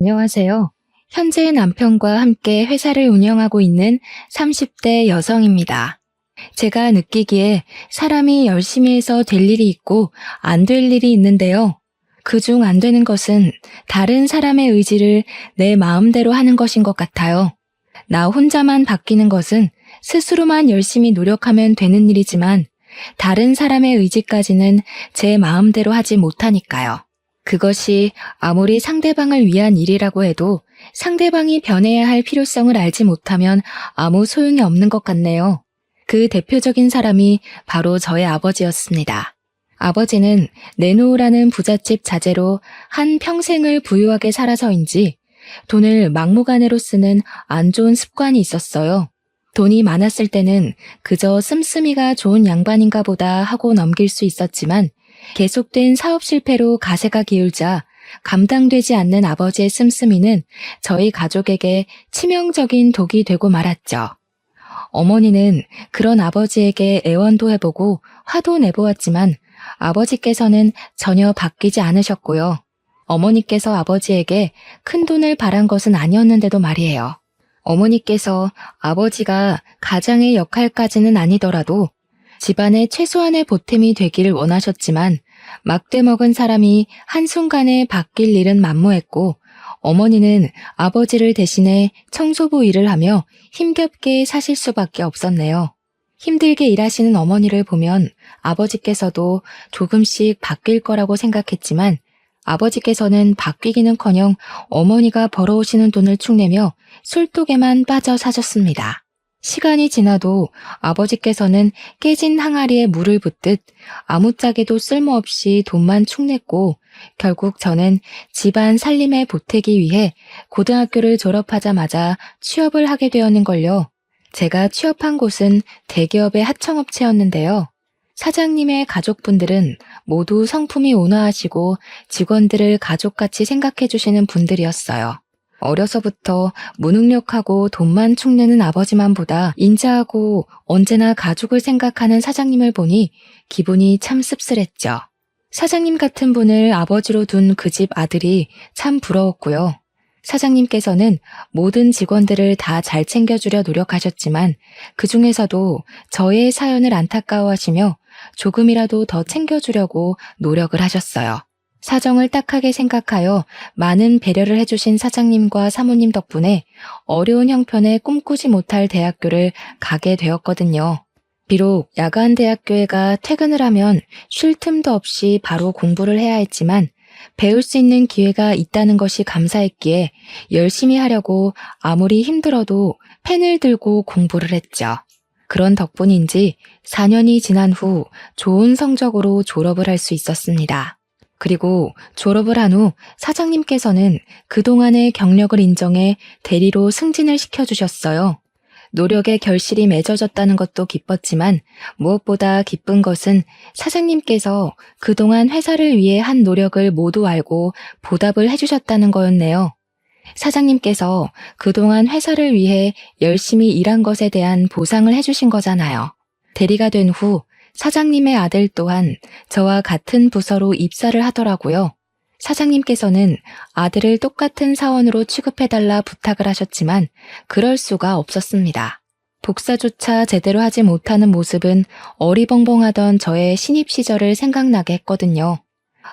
안녕하세요. 현재 남편과 함께 회사를 운영하고 있는 30대 여성입니다. 제가 느끼기에 사람이 열심히 해서 될 일이 있고 안 될 일이 있는데요. 그중 안 되는 것은 다른 사람의 의지를 내 마음대로 하는 것인 것 같아요. 나 혼자만 바뀌는 것은 스스로만 열심히 노력하면 되는 일이지만 다른 사람의 의지까지는 제 마음대로 하지 못하니까요. 그것이 아무리 상대방을 위한 일이라고 해도 상대방이 변해야 할 필요성을 알지 못하면 아무 소용이 없는 것 같네요. 그 대표적인 사람이 바로 저의 아버지였습니다. 아버지는 내놓으라는 부잣집 자제로 한 평생을 부유하게 살아서인지 돈을 막무가내로 쓰는 안 좋은 습관이 있었어요. 돈이 많았을 때는 그저 씀씀이가 좋은 양반인가 보다 하고 넘길 수 있었지만 계속된 사업 실패로 가세가 기울자 감당되지 않는 아버지의 씀씀이는 저희 가족에게 치명적인 독이 되고 말았죠. 어머니는 그런 아버지에게 애원도 해보고 화도 내보았지만 아버지께서는 전혀 바뀌지 않으셨고요. 어머니께서 아버지에게 큰 돈을 바란 것은 아니었는데도 말이에요. 어머니께서 아버지가 가장의 역할까지는 아니더라도 집안의 최소한의 보탬이 되기를 원하셨지만 막대 먹은 사람이 한순간에 바뀔 일은 만무했고 어머니는 아버지를 대신해 청소부 일을 하며 힘겹게 사실 수밖에 없었네요. 힘들게 일하시는 어머니를 보면 아버지께서도 조금씩 바뀔 거라고 생각했지만 아버지께서는 바뀌기는커녕 어머니가 벌어오시는 돈을 축내며 술독에만 빠져 사셨습니다. 시간이 지나도 아버지께서는 깨진 항아리에 물을 붓듯 아무짝에도 쓸모없이 돈만 축냈고 결국 저는 집안 살림에 보태기 위해 고등학교를 졸업하자마자 취업을 하게 되었는걸요. 제가 취업한 곳은 대기업의 하청업체였는데요. 사장님의 가족분들은 모두 성품이 온화하시고 직원들을 가족같이 생각해 주시는 분들이었어요. 어려서부터 무능력하고 돈만 축내는 아버지만 보다 인자하고 언제나 가족을 생각하는 사장님을 보니 기분이 참 씁쓸했죠. 사장님 같은 분을 아버지로 둔 그 집 아들이 참 부러웠고요. 사장님께서는 모든 직원들을 다 잘 챙겨주려 노력하셨지만 그 중에서도 저의 사연을 안타까워하시며 조금이라도 더 챙겨주려고 노력을 하셨어요. 사정을 딱하게 생각하여 많은 배려를 해주신 사장님과 사모님 덕분에 어려운 형편에 꿈꾸지 못할 대학교를 가게 되었거든요. 비록 야간 대학교에 가 퇴근을 하면 쉴 틈도 없이 바로 공부를 해야 했지만 배울 수 있는 기회가 있다는 것이 감사했기에 열심히 하려고 아무리 힘들어도 펜을 들고 공부를 했죠. 그런 덕분인지 4년이 지난 후 좋은 성적으로 졸업을 할 수 있었습니다. 그리고 졸업을 한 후 사장님께서는 그동안의 경력을 인정해 대리로 승진을 시켜주셨어요. 노력의 결실이 맺어졌다는 것도 기뻤지만 무엇보다 기쁜 것은 사장님께서 그동안 회사를 위해 한 노력을 모두 알고 보답을 해주셨다는 거였네요. 사장님께서 그동안 회사를 위해 열심히 일한 것에 대한 보상을 해주신 거잖아요. 대리가 된 후 사장님의 아들 또한 저와 같은 부서로 입사를 하더라고요. 사장님께서는 아들을 똑같은 사원으로 취급해달라 부탁을 하셨지만 그럴 수가 없었습니다. 복사조차 제대로 하지 못하는 모습은 어리벙벙하던 저의 신입 시절을 생각나게 했거든요.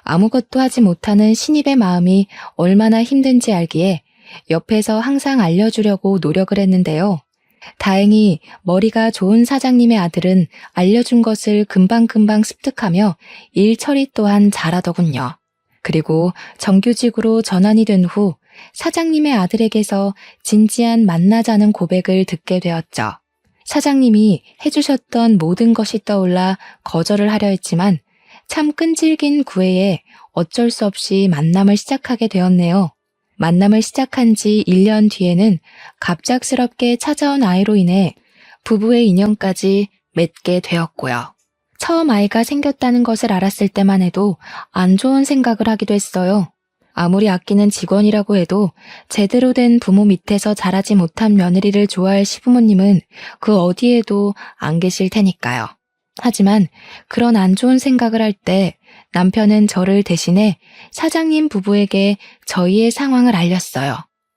아무것도 하지 못하는 신입의 마음이 얼마나 힘든지 알기에 옆에서 항상 알려주려고 노력을 했는데요. 다행히 머리가 좋은 사장님의 아들은 알려준 것을 금방금방 습득하며 일 처리 또한 잘하더군요. 그리고 정규직으로 전환이 된 후 사장님의 아들에게서 진지한 만나자는 고백을 듣게 되었죠. 사장님이 해주셨던 모든 것이 떠올라 거절을 하려 했지만 참 끈질긴 구애에 어쩔 수 없이 만남을 시작하게 되었네요. 만남을 시작한 지 1년 뒤에는 갑작스럽게 찾아온 아이로 인해 부부의 인연까지 맺게 되었고요. 처음 아이가 생겼다는 것을 알았을 때만 해도 안 좋은 생각을 하기도 했어요. 아무리 아끼는 직원이라고 해도 제대로 된 부모 밑에서 자라지 못한 며느리를 좋아할 시부모님은 그 어디에도 안 계실 테니까요. 하지만 그런 안 좋은 생각을 할 때 남편은 저를 대신해 사장님 부부에게 저희의 상황을 알렸어요.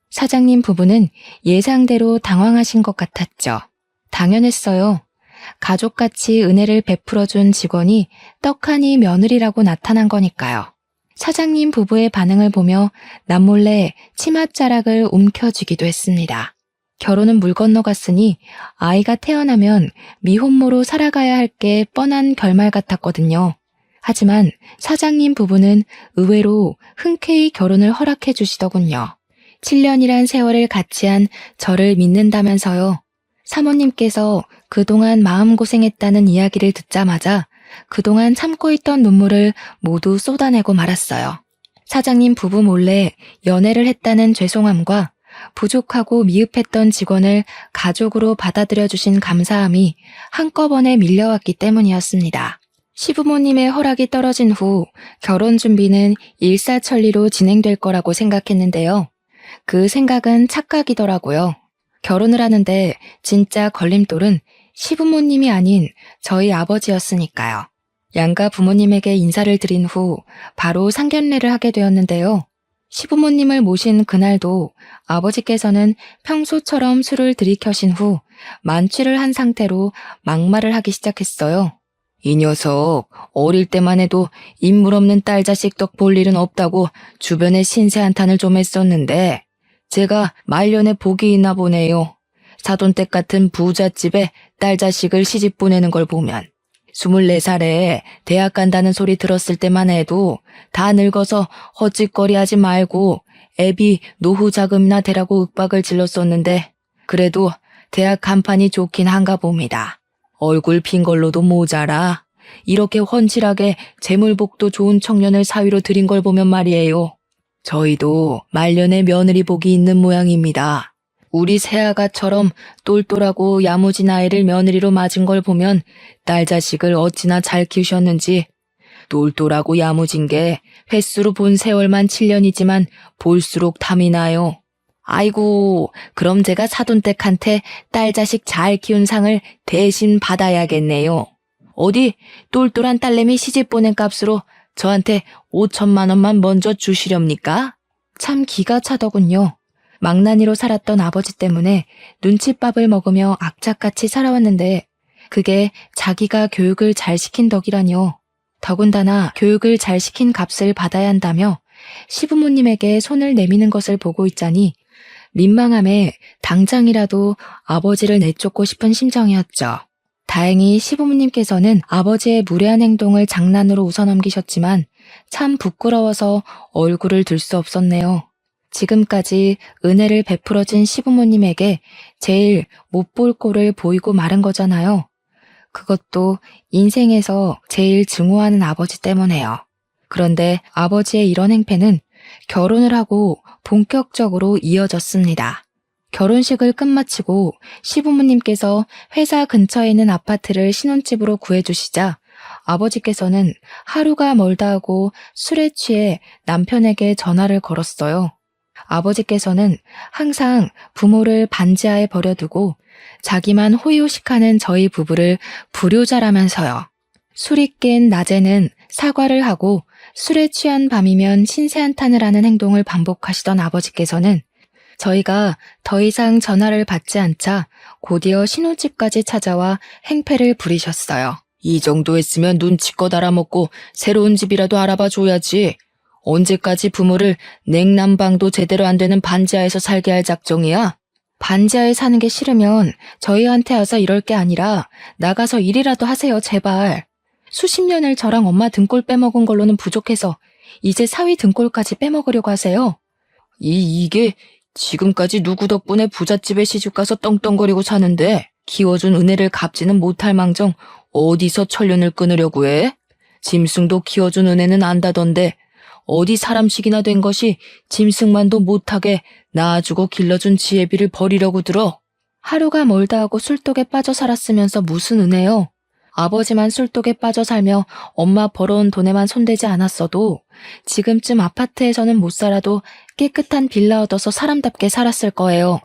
사장님 부부는 예상대로 당황하신 것 같았죠. 당연했어요. 가족같이 은혜를 베풀어준 직원이 떡하니 며느리라고 나타난 거니까요. 사장님 부부의 반응을 보며 남몰래 치맛자락을 움켜쥐기도 했습니다. 결혼은 물 건너갔으니 아이가 태어나면 미혼모로 살아가야 할 게 뻔한 결말 같았거든요. 하지만 사장님 부부는 의외로 흔쾌히 결혼을 허락해 주시더군요. 7년이란 세월을 같이 한 저를 믿는다면서요. 사모님께서 그동안 마음고생했다는 이야기를 듣자마자 그동안 참고 있던 눈물을 모두 쏟아내고 말았어요. 사장님 부부 몰래 연애를 했다는 죄송함과 부족하고 미흡했던 직원을 가족으로 받아들여 주신 감사함이 한꺼번에 밀려왔기 때문이었습니다. 시부모님의 허락이 떨어진 후 결혼 준비는 일사천리로 진행될 거라고 생각했는데요. 그 생각은 착각이더라고요. 결혼을 하는데 진짜 걸림돌은 시부모님이 아닌 저희 아버지였으니까요. 양가 부모님에게 인사를 드린 후 바로 상견례를 하게 되었는데요. 시부모님을 모신 그날도 아버지께서는 평소처럼 술을 들이켜신 후 만취를 한 상태로 막말을 하기 시작했어요. 이 녀석 어릴 때만 해도 인물 없는 딸 자식 덕 볼 일은 없다고 주변에 신세 한탄을 좀 했었는데 제가 말년에 복이 있나 보네요. 사돈댁 같은 부잣집에 딸 자식을 시집 보내는 걸 보면 24살에 대학 간다는 소리 들었을 때만 해도 다 늙어서 헛짓거리 하지 말고 애비 노후 자금이나 대라고 윽박을 질렀었는데 그래도 대학 간판이 좋긴 한가 봅니다. 얼굴 핀 걸로도 모자라 이렇게 훤칠하게 재물복도 좋은 청년을 사위로 들인 걸 보면 말이에요. 저희도 말년에 며느리 복이 있는 모양입니다. 우리 새아가처럼 똘똘하고 야무진 아이를 며느리로 맞은 걸 보면 딸 자식을 어찌나 잘 키우셨는지. 똘똘하고 야무진 게 횟수로 본 세월만 7년이지만 볼수록 탐이 나요. 아이고, 그럼 제가 사돈댁한테 딸 자식 잘 키운 상을 대신 받아야겠네요. 어디 똘똘한 딸내미 시집 보낸 값으로 저한테 5천만 원만 먼저 주시렵니까? 참 기가 차더군요. 망나니로 살았던 아버지 때문에 눈칫밥을 먹으며 악착같이 살아왔는데 그게 자기가 교육을 잘 시킨 덕이라뇨. 더군다나 교육을 잘 시킨 값을 받아야 한다며 시부모님에게 손을 내미는 것을 보고 있자니 민망함에 당장이라도 아버지를 내쫓고 싶은 심정이었죠. 다행히 시부모님께서는 아버지의 무례한 행동을 장난으로 웃어넘기셨지만 참 부끄러워서 얼굴을 들 수 없었네요. 지금까지 은혜를 베풀어준 시부모님에게 제일 못 볼 꼴을 보이고 마른 거잖아요. 그것도 인생에서 제일 증오하는 아버지 때문에요. 그런데 아버지의 이런 행패는 결혼을 하고 본격적으로 이어졌습니다. 결혼식을 끝마치고 시부모님께서 회사 근처에 있는 아파트를 신혼집으로 구해주시자 아버지께서는 하루가 멀다 하고 술에 취해 남편에게 전화를 걸었어요. 아버지께서는 항상 부모를 반지하에 버려두고 자기만 호의호식하는 저희 부부를 불효자라면서요. 술이 깬 낮에는 사과를 하고 술에 취한 밤이면 신세한탄을 하는 행동을 반복하시던 아버지께서는 저희가 더 이상 전화를 받지 않자 곧이어 신혼집까지 찾아와 행패를 부리셨어요. 이 정도 했으면 눈치껏 알아먹고 새로운 집이라도 알아봐 줘야지. 언제까지 부모를 냉난방도 제대로 안 되는 반지하에서 살게 할 작정이야? 반지하에 사는 게 싫으면 저희한테 와서 이럴 게 아니라 나가서 일이라도 하세요, 제발. 수십 년을 저랑 엄마 등골 빼먹은 걸로는 부족해서 이제 사위 등골까지 빼먹으려고 하세요. 이게 지금까지 누구 덕분에 부잣집에 시집가서 떵떵거리고 사는데 키워준 은혜를 갚지는 못할 망정 어디서 천련을 끊으려고 해? 짐승도 키워준 은혜는 안다던데 어디 사람식이나 된 것이 짐승만도 못하게 낳아주고 길러준 지혜비를 버리려고 들어? 하루가 멀다 하고 술독에 빠져 살았으면서 무슨 은혜요? 아버지만 술독에 빠져 살며 엄마 벌어온 돈에만 손대지 않았어도 지금쯤 아파트에서는 못 살아도 깨끗한 빌라 얻어서 사람답게 살았을 거예요.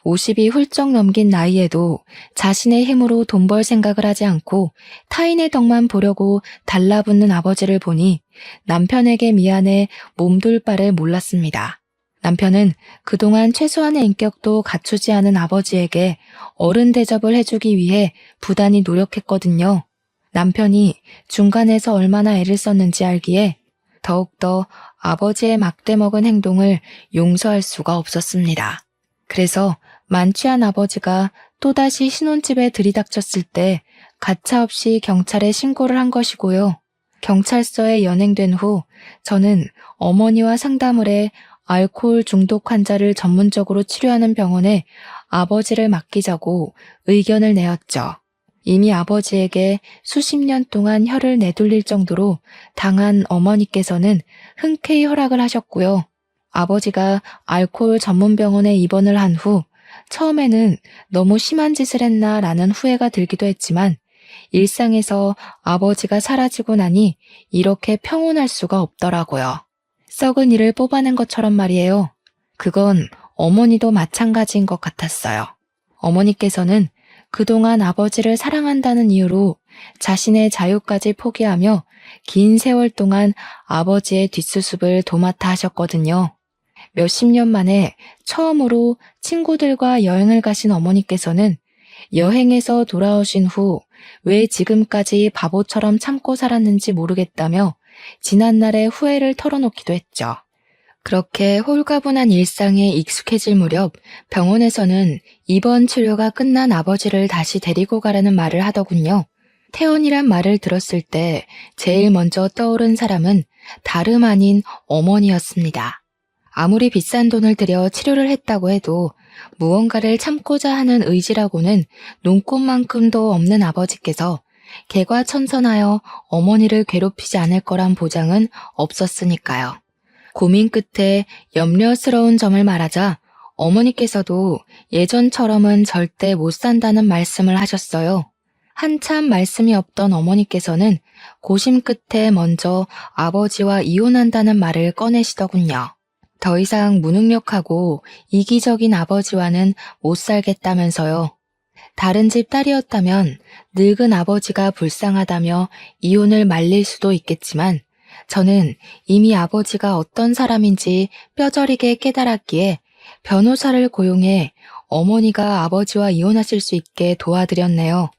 50이 훌쩍 넘긴 나이에도 자신의 힘으로 돈 벌 생각을 하지 않고 타인의 덕만 보려고 달라붙는 아버지를 보니 남편에게 미안해 몸둘 바를 몰랐습니다. 남편은 그동안 최소한의 인격도 갖추지 않은 아버지에게 어른 대접을 해주기 위해 부단히 노력했거든요. 남편이 중간에서 얼마나 애를 썼는지 알기에 더욱더 아버지의 막대먹은 행동을 용서할 수가 없었습니다. 그래서 만취한 아버지가 또다시 신혼집에 들이닥쳤을 때 가차없이 경찰에 신고를 한 것이고요. 경찰서에 연행된 후 저는 어머니와 상담을 해 알코올 중독 환자를 전문적으로 치료하는 병원에 아버지를 맡기자고 의견을 내었죠. 이미 아버지에게 수십 년 동안 혀를 내둘릴 정도로 당한 어머니께서는 흔쾌히 허락을 하셨고요. 아버지가 알코올 전문병원에 입원을 한 후 처음에는 너무 심한 짓을 했나 라는 후회가 들기도 했지만 일상에서 아버지가 사라지고 나니 이렇게 평온할 수가 없더라고요. 썩은 이를 뽑아낸 것처럼 말이에요. 그건 어머니도 마찬가지인 것 같았어요. 어머니께서는 그동안 아버지를 사랑한다는 이유로 자신의 자유까지 포기하며 긴 세월 동안 아버지의 뒷수습을 도맡아 하셨거든요. 몇십 년 만에 처음으로 친구들과 여행을 가신 어머니께서는 여행에서 돌아오신 후 왜 지금까지 바보처럼 참고 살았는지 모르겠다며 지난날의 후회를 털어놓기도 했죠. 그렇게 홀가분한 일상에 익숙해질 무렵 병원에서는 입원 치료가 끝난 아버지를 다시 데리고 가라는 말을 하더군요. 퇴원이란 말을 들었을 때 제일 먼저 떠오른 사람은 다름 아닌 어머니였습니다. 아무리 비싼 돈을 들여 치료를 했다고 해도 무언가를 참고자 하는 의지라고는 눈꼽만큼도 없는 아버지께서 개과천선하여 어머니를 괴롭히지 않을 거란 보장은 없었으니까요. 고민 끝에 염려스러운 점을 말하자 어머니께서도 예전처럼은 절대 못 산다는 말씀을 하셨어요. 한참 말씀이 없던 어머니께서는 고심 끝에 먼저 아버지와 이혼한다는 말을 꺼내시더군요. 더 이상 무능력하고 이기적인 아버지와는 못 살겠다면서요. 다른 집 딸이었다면 늙은 아버지가 불쌍하다며 이혼을 말릴 수도 있겠지만 저는 이미 아버지가 어떤 사람인지 뼈저리게 깨달았기에 변호사를 고용해 어머니가 아버지와 이혼하실 수 있게 도와드렸네요.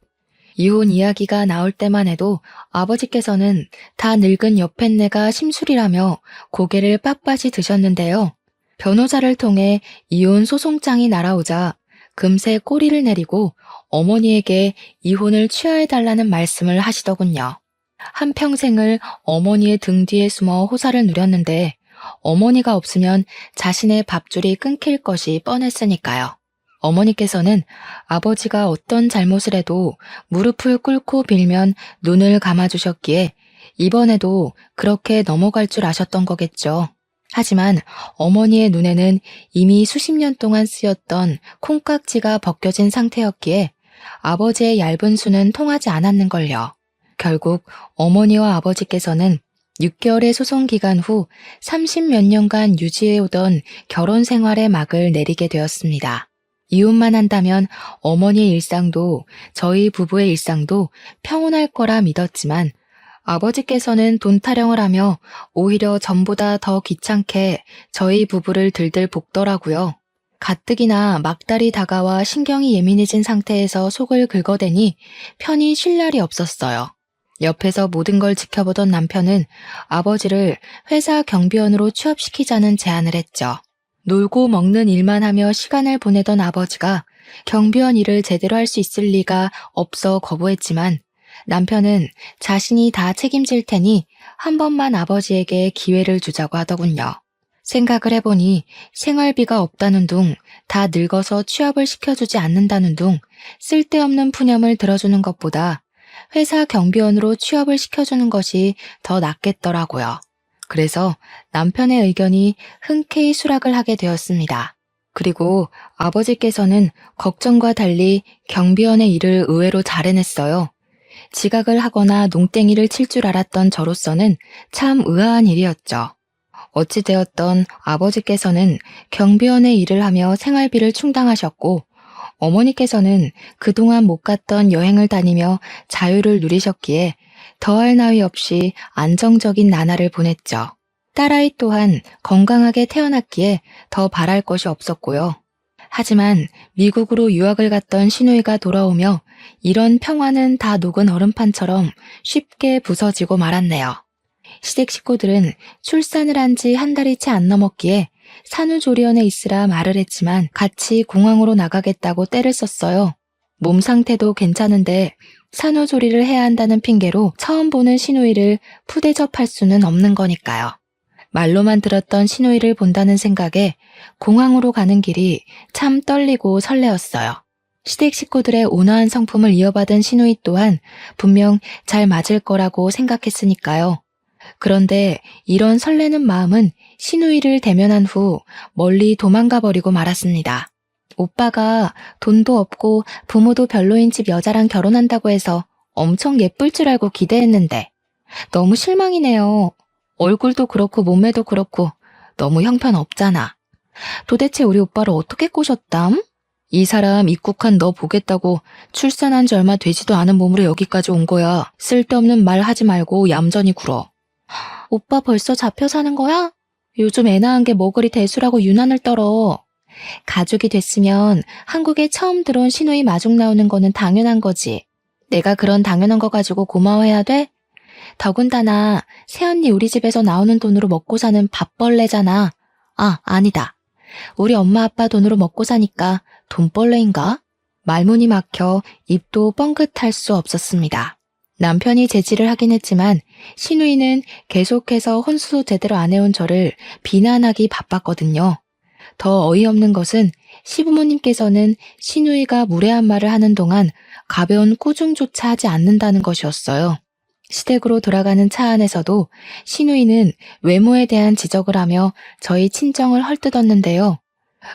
이혼 이야기가 나올 때만 해도 아버지께서는 다 늙은 여팻내가 심술이라며 고개를 빳빳이 드셨는데요. 변호사를 통해 이혼 소송장이 날아오자 금세 꼬리를 내리고 어머니에게 이혼을 취하해달라는 말씀을 하시더군요. 한평생을 어머니의 등 뒤에 숨어 호사를 누렸는데 어머니가 없으면 자신의 밥줄이 끊길 것이 뻔했으니까요. 어머니께서는 아버지가 어떤 잘못을 해도 무릎을 꿇고 빌면 눈을 감아주셨기에 이번에도 그렇게 넘어갈 줄 아셨던 거겠죠. 하지만 어머니의 눈에는 이미 수십 년 동안 쓰였던 콩깍지가 벗겨진 상태였기에 아버지의 얇은 수는 통하지 않았는걸요. 결국 어머니와 아버지께서는 6개월의 소송 기간 후 30몇 년간 유지해오던 결혼 생활의 막을 내리게 되었습니다. 이혼만 한다면 어머니의 일상도 저희 부부의 일상도 평온할 거라 믿었지만 아버지께서는 돈 타령을 하며 오히려 전보다 더 귀찮게 저희 부부를 들들 볶더라고요. 가뜩이나 막달이 다가와 신경이 예민해진 상태에서 속을 긁어대니 편히 쉴 날이 없었어요. 옆에서 모든 걸 지켜보던 남편은 아버지를 회사 경비원으로 취업시키자는 제안을 했죠. 놀고 먹는 일만 하며 시간을 보내던 아버지가 경비원 일을 제대로 할 수 있을 리가 없어 거부했지만 남편은 자신이 다 책임질 테니 한 번만 아버지에게 기회를 주자고 하더군요. 생각을 해보니 생활비가 없다는 둥, 다 늙어서 취업을 시켜주지 않는다는 둥, 쓸데없는 푸념을 들어주는 것보다 회사 경비원으로 취업을 시켜주는 것이 더 낫겠더라고요. 그래서 남편의 의견이 흔쾌히 수락을 하게 되었습니다. 그리고 아버지께서는 걱정과 달리 경비원의 일을 의외로 잘 해냈어요. 지각을 하거나 농땡이를 칠 줄 알았던 저로서는 참 의아한 일이었죠. 어찌되었던 아버지께서는 경비원의 일을 하며 생활비를 충당하셨고 어머니께서는 그동안 못 갔던 여행을 다니며 자유를 누리셨기에 더할 나위 없이 안정적인 나날을 보냈죠. 딸아이 또한 건강하게 태어났기에 더 바랄 것이 없었고요. 하지만 미국으로 유학을 갔던 시누이가 돌아오며 이런 평화는 다 녹은 얼음판처럼 쉽게 부서지고 말았네요. 시댁 식구들은 출산을 한 지 한 달이 채 안 넘었기에 산후조리원에 있으라 말을 했지만 같이 공항으로 나가겠다고 떼를 썼어요. 몸 상태도 괜찮은데 산후조리를 해야 한다는 핑계로 처음 보는 시누이를 푸대접할 수는 없는 거니까요. 말로만 들었던 시누이를 본다는 생각에 공항으로 가는 길이 참 떨리고 설레었어요. 시댁 식구들의 온화한 성품을 이어받은 시누이 또한 분명 잘 맞을 거라고 생각했으니까요. 그런데 이런 설레는 마음은 시누이를 대면한 후 멀리 도망가 버리고 말았습니다. 오빠가 돈도 없고 부모도 별로인 집 여자랑 결혼한다고 해서 엄청 예쁠 줄 알고 기대했는데 너무 실망이네요. 얼굴도 그렇고 몸매도 그렇고 너무 형편없잖아. 도대체 우리 오빠를 어떻게 꼬셨담? 이 사람 입국한 너 보겠다고 출산한 지 얼마 되지도 않은 몸으로 여기까지 온 거야. 쓸데없는 말 하지 말고 얌전히 굴어. 오빠 벌써 잡혀 사는 거야? 요즘 애 낳은 게 뭐 그리 대수라고 유난을 떨어. 가족이 됐으면 한국에 처음 들어온 시누이 마중 나오는 거는 당연한 거지. 내가 그런 당연한 거 가지고 고마워해야 돼? 더군다나 새언니 우리 집에서 나오는 돈으로 먹고 사는 밥벌레잖아. 아, 아니다. 우리 엄마 아빠 돈으로 먹고 사니까 돈벌레인가? 말문이 막혀 입도 뻥긋할 수 없었습니다. 남편이 제지를 하긴 했지만 시누이는 계속해서 혼수도 제대로 안 해온 저를 비난하기 바빴거든요. 더 어이없는 것은 시부모님께서는 시누이가 무례한 말을 하는 동안 가벼운 꾸중조차 하지 않는다는 것이었어요. 시댁으로 돌아가는 차 안에서도 시누이는 외모에 대한 지적을 하며 저희 친정을 헐뜯었는데요.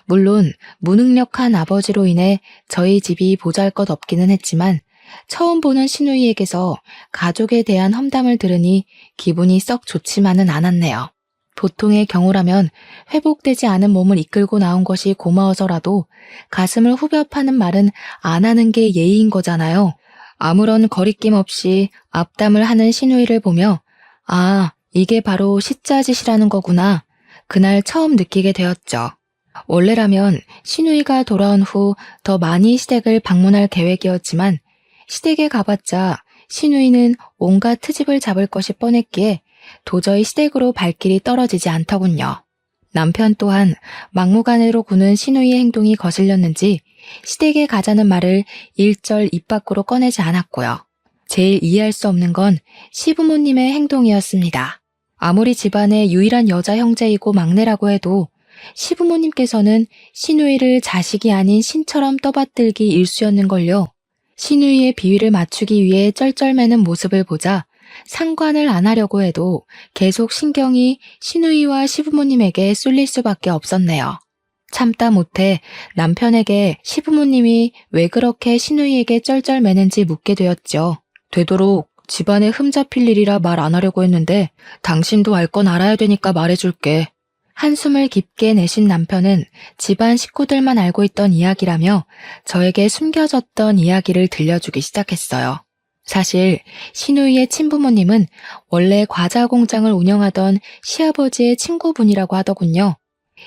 물론 무능력한 아버지로 인해 저희 집이 보잘것없기는 했지만 처음 보는 시누이에게서 가족에 대한 험담을 들으니 기분이 썩 좋지만은 않았네요. 보통의 경우라면 회복되지 않은 몸을 이끌고 나온 것이 고마워서라도 가슴을 후벼 파는 말은 안 하는 게 예의인 거잖아요. 아무런 거리낌 없이 앞담을 하는 시누이를 보며 아, 이게 바로 시짜짓이라는 거구나. 그날 처음 느끼게 되었죠. 원래라면 시누이가 돌아온 후 더 많이 시댁을 방문할 계획이었지만 시댁에 가봤자 시누이는 온갖 트집을 잡을 것이 뻔했기에 도저히 시댁으로 발길이 떨어지지 않더군요. 남편 또한 막무가내로 구는 시누이의 행동이 거슬렸는지 시댁에 가자는 말을 일절 입 밖으로 꺼내지 않았고요. 제일 이해할 수 없는 건 시부모님의 행동이었습니다. 아무리 집안의 유일한 여자 형제이고 막내라고 해도 시부모님께서는 시누이를 자식이 아닌 신처럼 떠받들기 일쑤였는걸요. 시누이의 비위를 맞추기 위해 쩔쩔매는 모습을 보자 상관을 안 하려고 해도 계속 신경이 시누이와 시부모님에게 쏠릴 수밖에 없었네요. 참다 못해 남편에게 시부모님이 왜 그렇게 시누이에게 쩔쩔매는지 묻게 되었죠. 되도록 집안에 흠 잡힐 일이라 말 안 하려고 했는데 당신도 알 건 알아야 되니까 말해줄게. 한숨을 깊게 내쉰 남편은 집안 식구들만 알고 있던 이야기라며 저에게 숨겨졌던 이야기를 들려주기 시작했어요. 사실 시누이의 친부모님은 원래 과자 공장을 운영하던 시아버지의 친구분이라고 하더군요.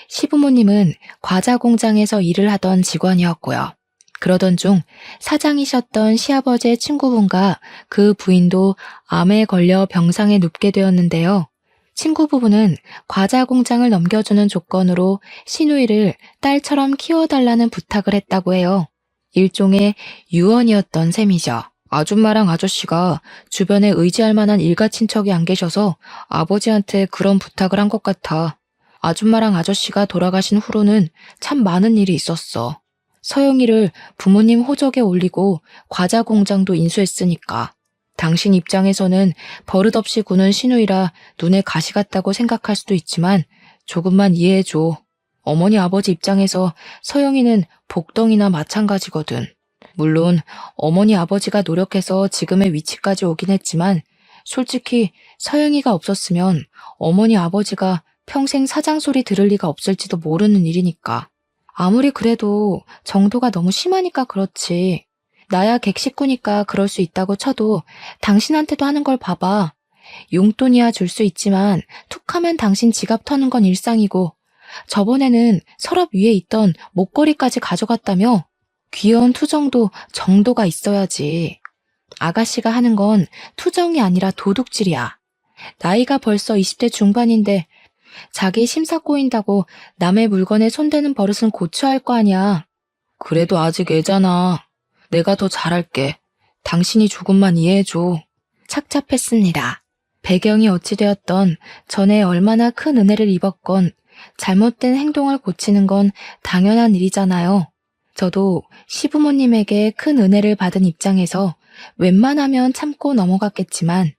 시부모님은 과자 공장에서 일을 하던 직원이었고요. 그러던 중 사장이셨던 시아버지의 친구분과 그 부인도 암에 걸려 병상에 눕게 되었는데요. 친구 부부는 과자 공장을 넘겨주는 조건으로 시누이를 딸처럼 키워달라는 부탁을 했다고 해요. 일종의 유언이었던 셈이죠. 아줌마랑 아저씨가 주변에 의지할 만한 일가 친척이 안 계셔서 아버지한테 그런 부탁을 한 것 같아. 아줌마랑 아저씨가 돌아가신 후로는 참 많은 일이 있었어. 서영이를 부모님 호적에 올리고 과자 공장도 인수했으니까. 당신 입장에서는 버릇없이 구는 시누이라 눈에 가시 같다고 생각할 수도 있지만 조금만 이해해줘. 어머니 아버지 입장에서 서영이는 복덩이나 마찬가지거든. 물론 어머니 아버지가 노력해서 지금의 위치까지 오긴 했지만 솔직히 서영이가 없었으면 어머니 아버지가 평생 사장 소리 들을 리가 없을지도 모르는 일이니까. 아무리 그래도 정도가 너무 심하니까 그렇지. 나야 객식구니까 그럴 수 있다고 쳐도 당신한테도 하는 걸 봐봐. 용돈이야 줄 수 있지만 툭하면 당신 지갑 터는 건 일상이고 저번에는 서랍 위에 있던 목걸이까지 가져갔다며? 귀여운 투정도 정도가 있어야지. 아가씨가 하는 건 투정이 아니라 도둑질이야. 나이가 벌써 20대 중반인데 자기 심사 꼬인다고 남의 물건에 손대는 버릇은 고쳐야 할 거 아니야. 그래도 아직 애잖아. 내가 더 잘할게. 당신이 조금만 이해해줘. 착잡했습니다. 배경이 어찌되었던 전에 얼마나 큰 은혜를 입었건 잘못된 행동을 고치는 건 당연한 일이잖아요. 저도 시부모님에게 큰 은혜를 받은 입장에서 웬만하면 참고 넘어갔겠지만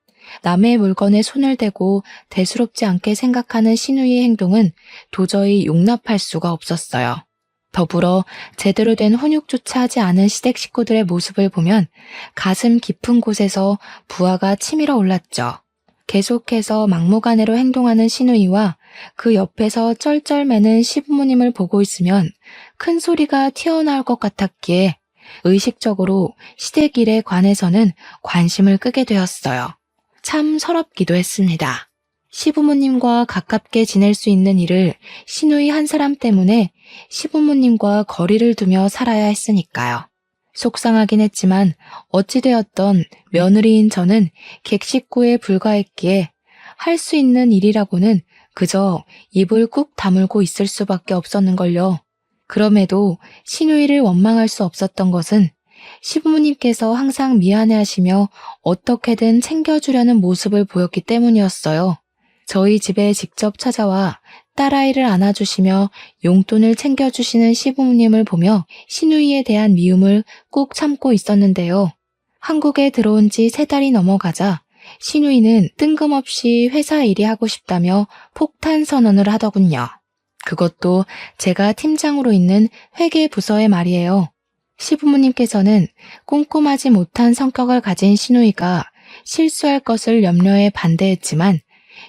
남의 물건에 손을 대고 대수롭지 않게 생각하는 시누이의 행동은 도저히 용납할 수가 없었어요. 더불어 제대로 된 훈육조차 하지 않은 시댁 식구들의 모습을 보면 가슴 깊은 곳에서 부하가 치밀어 올랐죠. 계속해서 막무가내로 행동하는 시누이와 그 옆에서 쩔쩔매는 시부모님을 보고 있으면 큰 소리가 튀어나올 것 같았기에 의식적으로 시댁 일에 관해서는 관심을 끄게 되었어요. 참 서럽기도 했습니다. 시부모님과 가깝게 지낼 수 있는 일을 시누이 한 사람 때문에 시부모님과 거리를 두며 살아야 했으니까요. 속상하긴 했지만 어찌되었던 며느리인 저는 객식구에 불과했기에 할 수 있는 일이라고는 그저 입을 꾹 다물고 있을 수밖에 없었는걸요. 그럼에도 시누이를 원망할 수 없었던 것은 시부모님께서 항상 미안해하시며 어떻게든 챙겨주려는 모습을 보였기 때문이었어요. 저희 집에 직접 찾아와 딸아이를 안아주시며 용돈을 챙겨주시는 시부모님을 보며 시누이에 대한 미움을 꾹 참고 있었는데요. 한국에 들어온 지 3달이 넘어가자 시누이는 뜬금없이 회사 일이 하고 싶다며 폭탄 선언을 하더군요. 그것도 제가 팀장으로 있는 회계부서의 말이에요. 시부모님께서는 꼼꼼하지 못한 성격을 가진 시누이가 실수할 것을 염려해 반대했지만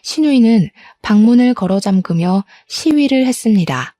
시누이는 방문을 걸어 잠그며 시위를 했습니다.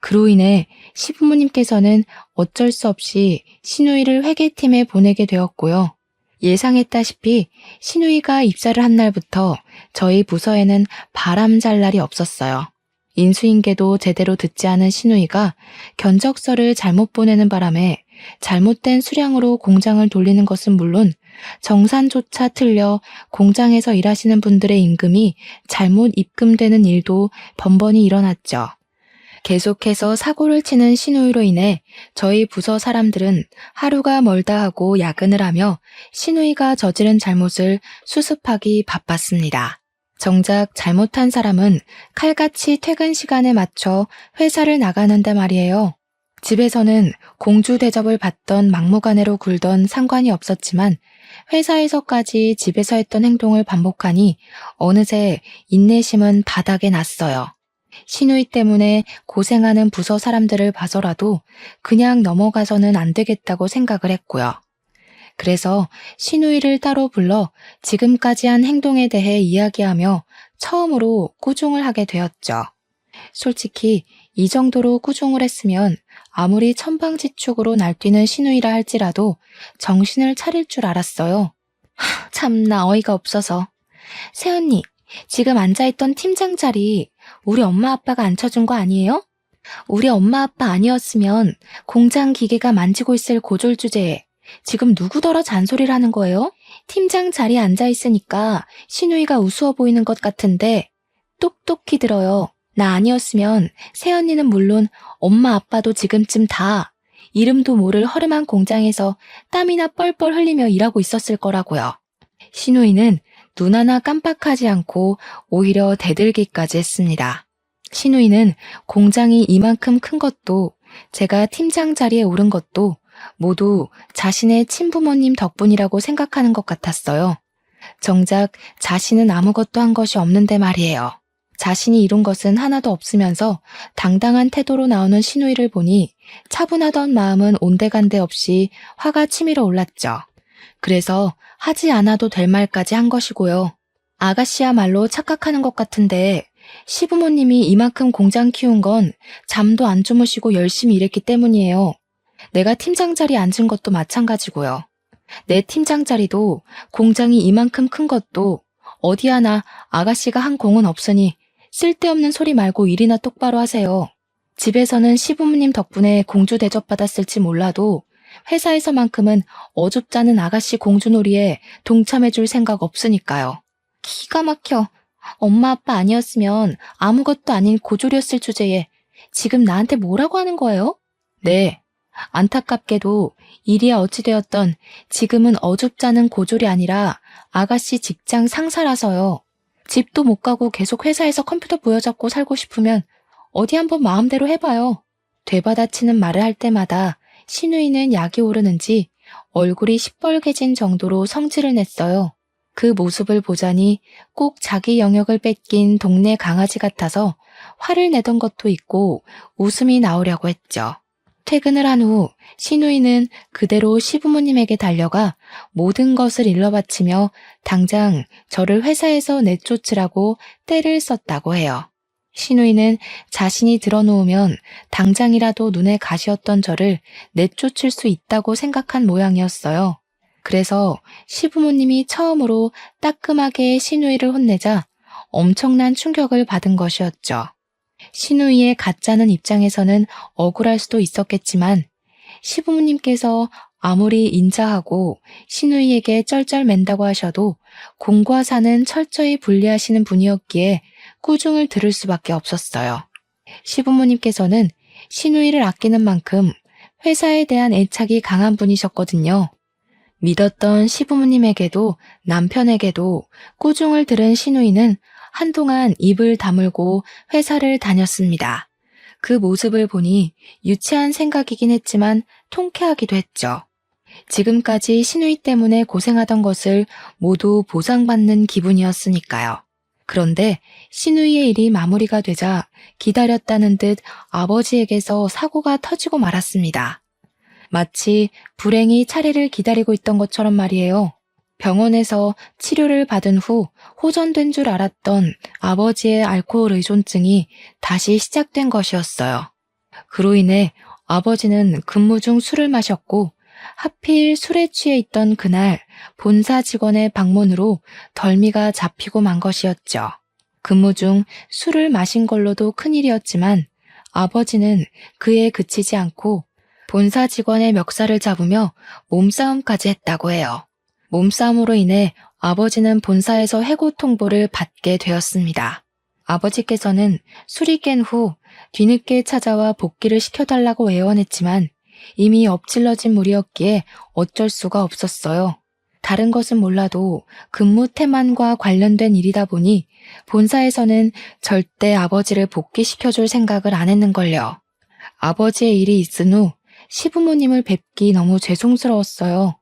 그로 인해 시부모님께서는 어쩔 수 없이 시누이를 회계팀에 보내게 되었고요. 예상했다시피 시누이가 입사를 한 날부터 저희 부서에는 바람 잘 날이 없었어요. 인수인계도 제대로 듣지 않은 시누이가 견적서를 잘못 보내는 바람에 잘못된 수량으로 공장을 돌리는 것은 물론 정산조차 틀려 공장에서 일하시는 분들의 임금이 잘못 입금되는 일도 번번이 일어났죠. 계속해서 사고를 치는 시누이로 인해 저희 부서 사람들은 하루가 멀다 하고 야근을 하며 시누이가 저지른 잘못을 수습하기 바빴습니다. 정작 잘못한 사람은 칼같이 퇴근 시간에 맞춰 회사를 나가는데 말이에요. 집에서는 공주 대접을 받던 막무가내로 굴던 상관이 없었지만 회사에서까지 집에서 했던 행동을 반복하니 어느새 인내심은 바닥에 났어요. 시누이 때문에 고생하는 부서 사람들을 봐서라도 그냥 넘어가서는 안 되겠다고 생각을 했고요. 그래서 시누이를 따로 불러 지금까지 한 행동에 대해 이야기하며 처음으로 꾸중을 하게 되었죠. 솔직히 이 정도로 꾸중을 했으면 아무리 천방지축으로 날뛰는 시누이라 할지라도 정신을 차릴 줄 알았어요. 참나 어이가 없어서. 새언니, 지금 앉아있던 팀장 자리 우리 엄마 아빠가 앉혀준 거 아니에요? 우리 엄마 아빠 아니었으면 공장 기계가 만지고 있을 고졸 주제에 지금 누구더러 잔소리를 하는 거예요? 팀장 자리에 앉아있으니까 시누이가 우스워 보이는 것 같은데 똑똑히 들어요. 나 아니었으면 새언니는 물론 엄마 아빠도 지금쯤 다 이름도 모를 허름한 공장에서 땀이나 뻘뻘 흘리며 일하고 있었을 거라고요. 시누이는 눈 하나 깜빡하지 않고 오히려 대들기까지 했습니다. 시누이는 공장이 이만큼 큰 것도 제가 팀장 자리에 오른 것도 모두 자신의 친부모님 덕분이라고 생각하는 것 같았어요. 정작 자신은 아무것도 한 것이 없는데 말이에요. 자신이 이룬 것은 하나도 없으면서 당당한 태도로 나오는 시누이를 보니 차분하던 마음은 온데간데 없이 화가 치밀어 올랐죠. 그래서 하지 않아도 될 말까지 한 것이고요. 아가씨야말로 착각하는 것 같은데 시부모님이 이만큼 공장 키운 건 잠도 안 주무시고 열심히 일했기 때문이에요. 내가 팀장 자리에 앉은 것도 마찬가지고요. 내 팀장 자리도 공장이 이만큼 큰 것도 어디 하나 아가씨가 한 공은 없으니 쓸데없는 소리 말고 일이나 똑바로 하세요. 집에서는 시부모님 덕분에 공주 대접받았을지 몰라도 회사에서만큼은 어줍잖은 아가씨 공주놀이에 동참해줄 생각 없으니까요. 기가 막혀. 엄마 아빠 아니었으면 아무것도 아닌 고졸이었을 주제에 지금 나한테 뭐라고 하는 거예요? 네. 안타깝게도 일이야 어찌되었던 지금은 어줍잖은 고졸이 아니라 아가씨 직장 상사라서요. 집도 못 가고 계속 회사에서 컴퓨터 부여잡고 살고 싶으면 어디 한번 마음대로 해봐요. 되받아치는 말을 할 때마다 신우이는 약이 오르는지 얼굴이 시뻘개진 정도로 성질을 냈어요. 그 모습을 보자니 꼭 자기 영역을 뺏긴 동네 강아지 같아서 화를 내던 것도 있고 웃음이 나오려고 했죠. 퇴근을 한 후 신우이는 그대로 시부모님에게 달려가 모든 것을 일러바치며 당장 저를 회사에서 내쫓으라고 떼를 썼다고 해요. 신우이는 자신이 들어놓으면 당장이라도 눈에 가시었던 저를 내쫓을 수 있다고 생각한 모양이었어요. 그래서 시부모님이 처음으로 따끔하게 신우이를 혼내자 엄청난 충격을 받은 것이었죠. 신우이의 가짜는 입장에서는 억울할 수도 있었겠지만 시부모님께서 아무리 인자하고 신우이에게 쩔쩔맨다고 하셔도 공과 사는 철저히 분리하시는 분이었기에 꾸중을 들을 수밖에 없었어요. 시부모님께서는 신우이를 아끼는 만큼 회사에 대한 애착이 강한 분이셨거든요. 믿었던 시부모님에게도 남편에게도 꾸중을 들은 신우이는 한동안 입을 다물고 회사를 다녔습니다. 그 모습을 보니 유치한 생각이긴 했지만 통쾌하기도 했죠. 지금까지 신우이 때문에 고생하던 것을 모두 보상받는 기분이었으니까요. 그런데 신우이의 일이 마무리가 되자 기다렸다는 듯 아버지에게서 사고가 터지고 말았습니다. 마치 불행이 차례를 기다리고 있던 것처럼 말이에요. 병원에서 치료를 받은 후 호전된 줄 알았던 아버지의 알코올 의존증이 다시 시작된 것이었어요. 그로 인해 아버지는 근무 중 술을 마셨고 하필 술에 취해 있던 그날 본사 직원의 방문으로 덜미가 잡히고 만 것이었죠. 근무 중 술을 마신 걸로도 큰일이었지만 아버지는 그에 그치지 않고 본사 직원의 멱살을 잡으며 몸싸움까지 했다고 해요. 몸싸움으로 인해 아버지는 본사에서 해고 통보를 받게 되었습니다. 아버지께서는 술이 깬 후 뒤늦게 찾아와 복귀를 시켜달라고 애원했지만 이미 엎질러진 물이었기에 어쩔 수가 없었어요. 다른 것은 몰라도 근무 태만과 관련된 일이다 보니 본사에서는 절대 아버지를 복귀시켜줄 생각을 안 했는걸요. 아버지의 일이 있은 후 시부모님을 뵙기 너무 죄송스러웠어요.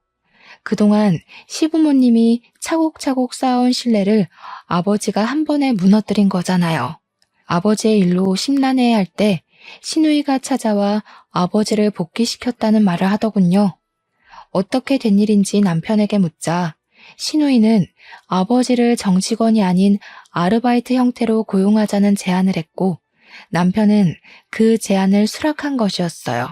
그동안 시부모님이 차곡차곡 쌓아온 신뢰를 아버지가 한 번에 무너뜨린 거잖아요. 아버지의 일로 심란해할 때 신우이가 찾아와 아버지를 복귀시켰다는 말을 하더군요. 어떻게 된 일인지 남편에게 묻자 신우이는 아버지를 정직원이 아닌 아르바이트 형태로 고용하자는 제안을 했고 남편은 그 제안을 수락한 것이었어요.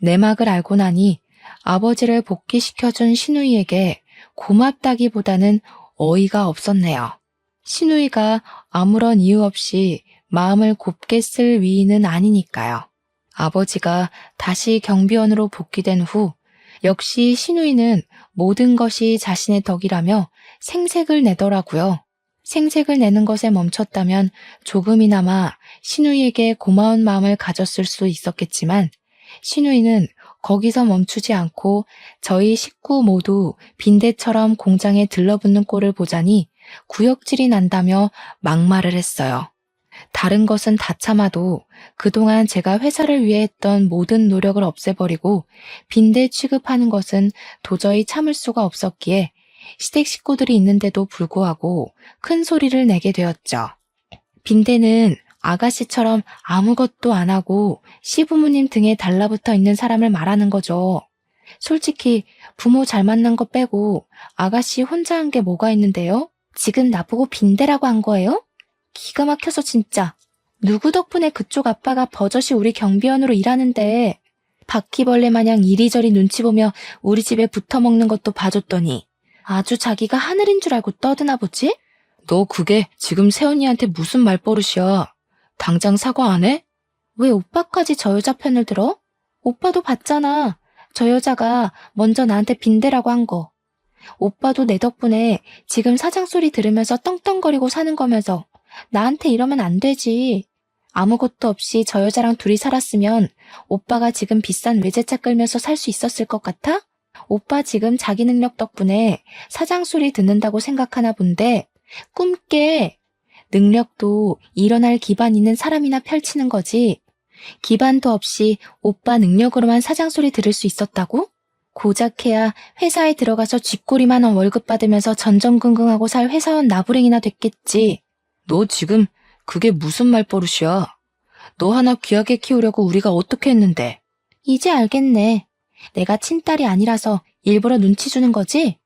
내막을 알고 나니 아버지를 복귀시켜준 신우이에게 고맙다기보다는 어이가 없었네요. 신우이가 아무런 이유 없이 마음을 곱게 쓸 위인은 아니니까요. 아버지가 다시 경비원으로 복귀된 후 역시 신우이는 모든 것이 자신의 덕이라며 생색을 내더라고요. 생색을 내는 것에 멈췄다면 조금이나마 신우이에게 고마운 마음을 가졌을 수 있었겠지만 신우이는 거기서 멈추지 않고 저희 식구 모두 빈대처럼 공장에 들러붙는 꼴을 보자니 구역질이 난다며 막말을 했어요. 다른 것은 다 참아도 그동안 제가 회사를 위해 했던 모든 노력을 없애버리고 빈대 취급하는 것은 도저히 참을 수가 없었기에 시댁 식구들이 있는데도 불구하고 큰 소리를 내게 되었죠. 빈대는 아가씨처럼 아무것도 안 하고 시부모님 등에 달라붙어 있는 사람을 말하는 거죠. 솔직히 부모 잘 만난 거 빼고 아가씨 혼자 한 게 뭐가 있는데요? 지금 나보고 빈대라고 한 거예요? 기가 막혀서 진짜. 누구 덕분에 그쪽 아빠가 버젓이 우리 경비원으로 일하는데 바퀴벌레 마냥 이리저리 눈치 보며 우리 집에 붙어먹는 것도 봐줬더니 아주 자기가 하늘인 줄 알고 떠드나 보지? 너 그게 지금 새언니한테 무슨 말버릇이야? 당장 사과 안 해? 왜 오빠까지 저 여자 편을 들어? 오빠도 봤잖아. 저 여자가 먼저 나한테 빈대라고 한 거. 오빠도 내 덕분에 지금 사장 소리 들으면서 떵떵거리고 사는 거면서 나한테 이러면 안 되지. 아무것도 없이 저 여자랑 둘이 살았으면 오빠가 지금 비싼 외제차 끌면서 살 수 있었을 것 같아? 오빠 지금 자기 능력 덕분에 사장 소리 듣는다고 생각하나 본데 꿈깨. 능력도 일어날 기반 있는 사람이나 펼치는 거지. 기반도 없이 오빠 능력으로만 사장 소리 들을 수 있었다고? 고작해야 회사에 들어가서 쥐꼬리만 원 월급 받으면서 전전긍긍하고 살 회사원 나부랭이나 됐겠지. 너 지금 그게 무슨 말버릇이야? 너 하나 귀하게 키우려고 우리가 어떻게 했는데? 이제 알겠네. 내가 친딸이 아니라서 일부러 눈치 주는 거지?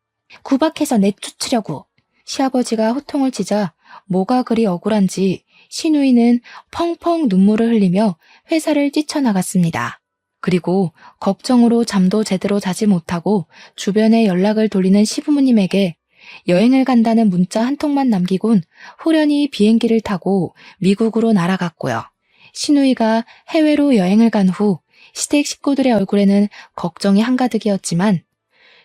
구박해서 내쫓으려고. 시아버지가 호통을 치자 뭐가 그리 억울한지 시누이는 펑펑 눈물을 흘리며 회사를 뛰쳐나갔습니다. 그리고 걱정으로 잠도 제대로 자지 못하고 주변에 연락을 돌리는 시부모님에게 여행을 간다는 문자 한 통만 남기곤 호련히 비행기를 타고 미국으로 날아갔고요. 시누이가 해외로 여행을 간 후 시댁 식구들의 얼굴에는 걱정이 한가득이었지만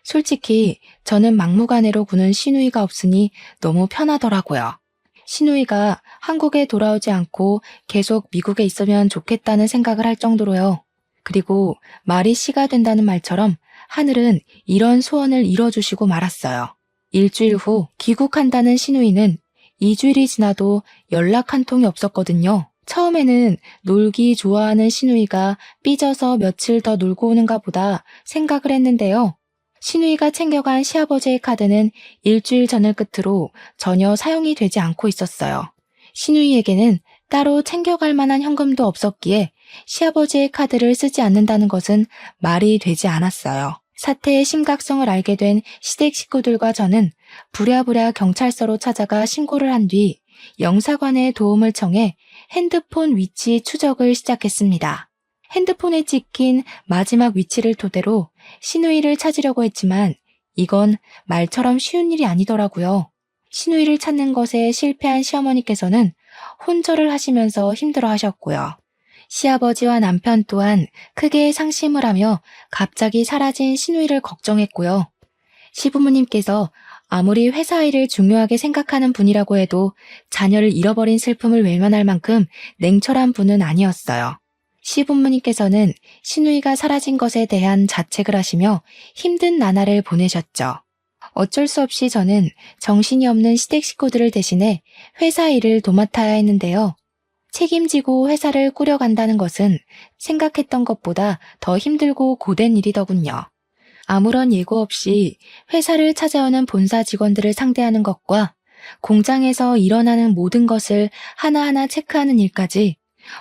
솔직히 저는 막무가내로 구는 시누이가 없으니 너무 편하더라고요. 시누이가 한국에 돌아오지 않고 계속 미국에 있으면 좋겠다는 생각을 할 정도로요. 그리고 말이 씨가 된다는 말처럼 하늘은 이런 소원을 이뤄주시고 말았어요. 일주일 후 귀국한다는 시누이는 2주일이 지나도 연락 한 통이 없었거든요. 처음에는 놀기 좋아하는 시누이가 삐져서 며칠 더 놀고 오는가 보다 생각을 했는데요. 시누이가 챙겨간 시아버지의 카드는 일주일 전을 끝으로 전혀 사용이 되지 않고 있었어요. 시누이에게는 따로 챙겨갈 만한 현금도 없었기에 시아버지의 카드를 쓰지 않는다는 것은 말이 되지 않았어요. 사태의 심각성을 알게 된 시댁 식구들과 저는 부랴부랴 경찰서로 찾아가 신고를 한 뒤 영사관의 도움을 청해 핸드폰 위치 추적을 시작했습니다. 핸드폰에 찍힌 마지막 위치를 토대로 시누이를 찾으려고 했지만 이건 말처럼 쉬운 일이 아니더라고요. 시누이를 찾는 것에 실패한 시어머니께서는 혼절을 하시면서 힘들어하셨고요. 시아버지와 남편 또한 크게 상심을 하며 갑자기 사라진 시누이를 걱정했고요. 시부모님께서 아무리 회사 일을 중요하게 생각하는 분이라고 해도 자녀를 잃어버린 슬픔을 외면할 만큼 냉철한 분은 아니었어요. 시부모님께서는 시누이가 사라진 것에 대한 자책을 하시며 힘든 나날을 보내셨죠. 어쩔 수 없이 저는 정신이 없는 시댁 식구들을 대신해 회사 일을 도맡아야 했는데요. 책임지고 회사를 꾸려간다는 것은 생각했던 것보다 더 힘들고 고된 일이더군요. 아무런 예고 없이 회사를 찾아오는 본사 직원들을 상대하는 것과 공장에서 일어나는 모든 것을 하나하나 체크하는 일까지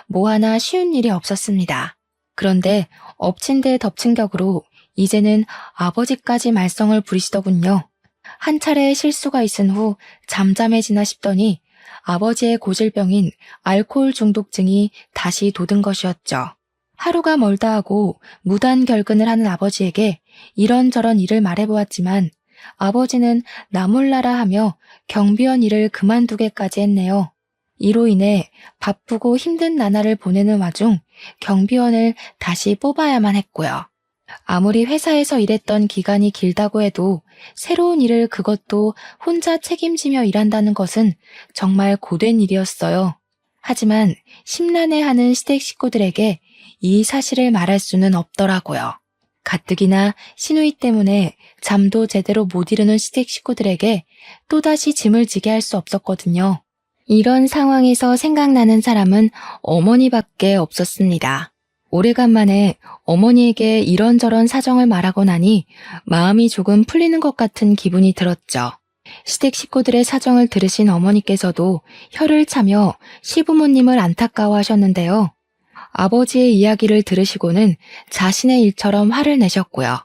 뭐 하나 쉬운 일이 없었습니다. 그런데 엎친 데 덮친 격으로 이제는 아버지까지 말썽을 부리시더군요. 한 차례 실수가 있은 후 잠잠해지나 싶더니 아버지의 고질병인 알코올 중독증이 다시 돋은 것이었죠. 하루가 멀다 하고 무단 결근을 하는 아버지에게 이런저런 일을 말해보았지만 아버지는 나 몰라라 하며 경비원 일을 그만두게까지 했네요. 이로 인해 바쁘고 힘든 나날을 보내는 와중 경비원을 다시 뽑아야만 했고요. 아무리 회사에서 일했던 기간이 길다고 해도 새로운 일을 그것도 혼자 책임지며 일한다는 것은 정말 고된 일이었어요. 하지만 심란해하는 시댁 식구들에게 이 사실을 말할 수는 없더라고요. 가뜩이나 시누이 때문에 잠도 제대로 못 이루는 시댁 식구들에게 또다시 짐을 지게 할 수 없었거든요. 이런 상황에서 생각나는 사람은 어머니밖에 없었습니다. 오래간만에 어머니에게 이런저런 사정을 말하고 나니 마음이 조금 풀리는 것 같은 기분이 들었죠. 시댁 식구들의 사정을 들으신 어머니께서도 혀를 차며 시부모님을 안타까워하셨는데요. 아버지의 이야기를 들으시고는 자신의 일처럼 화를 내셨고요.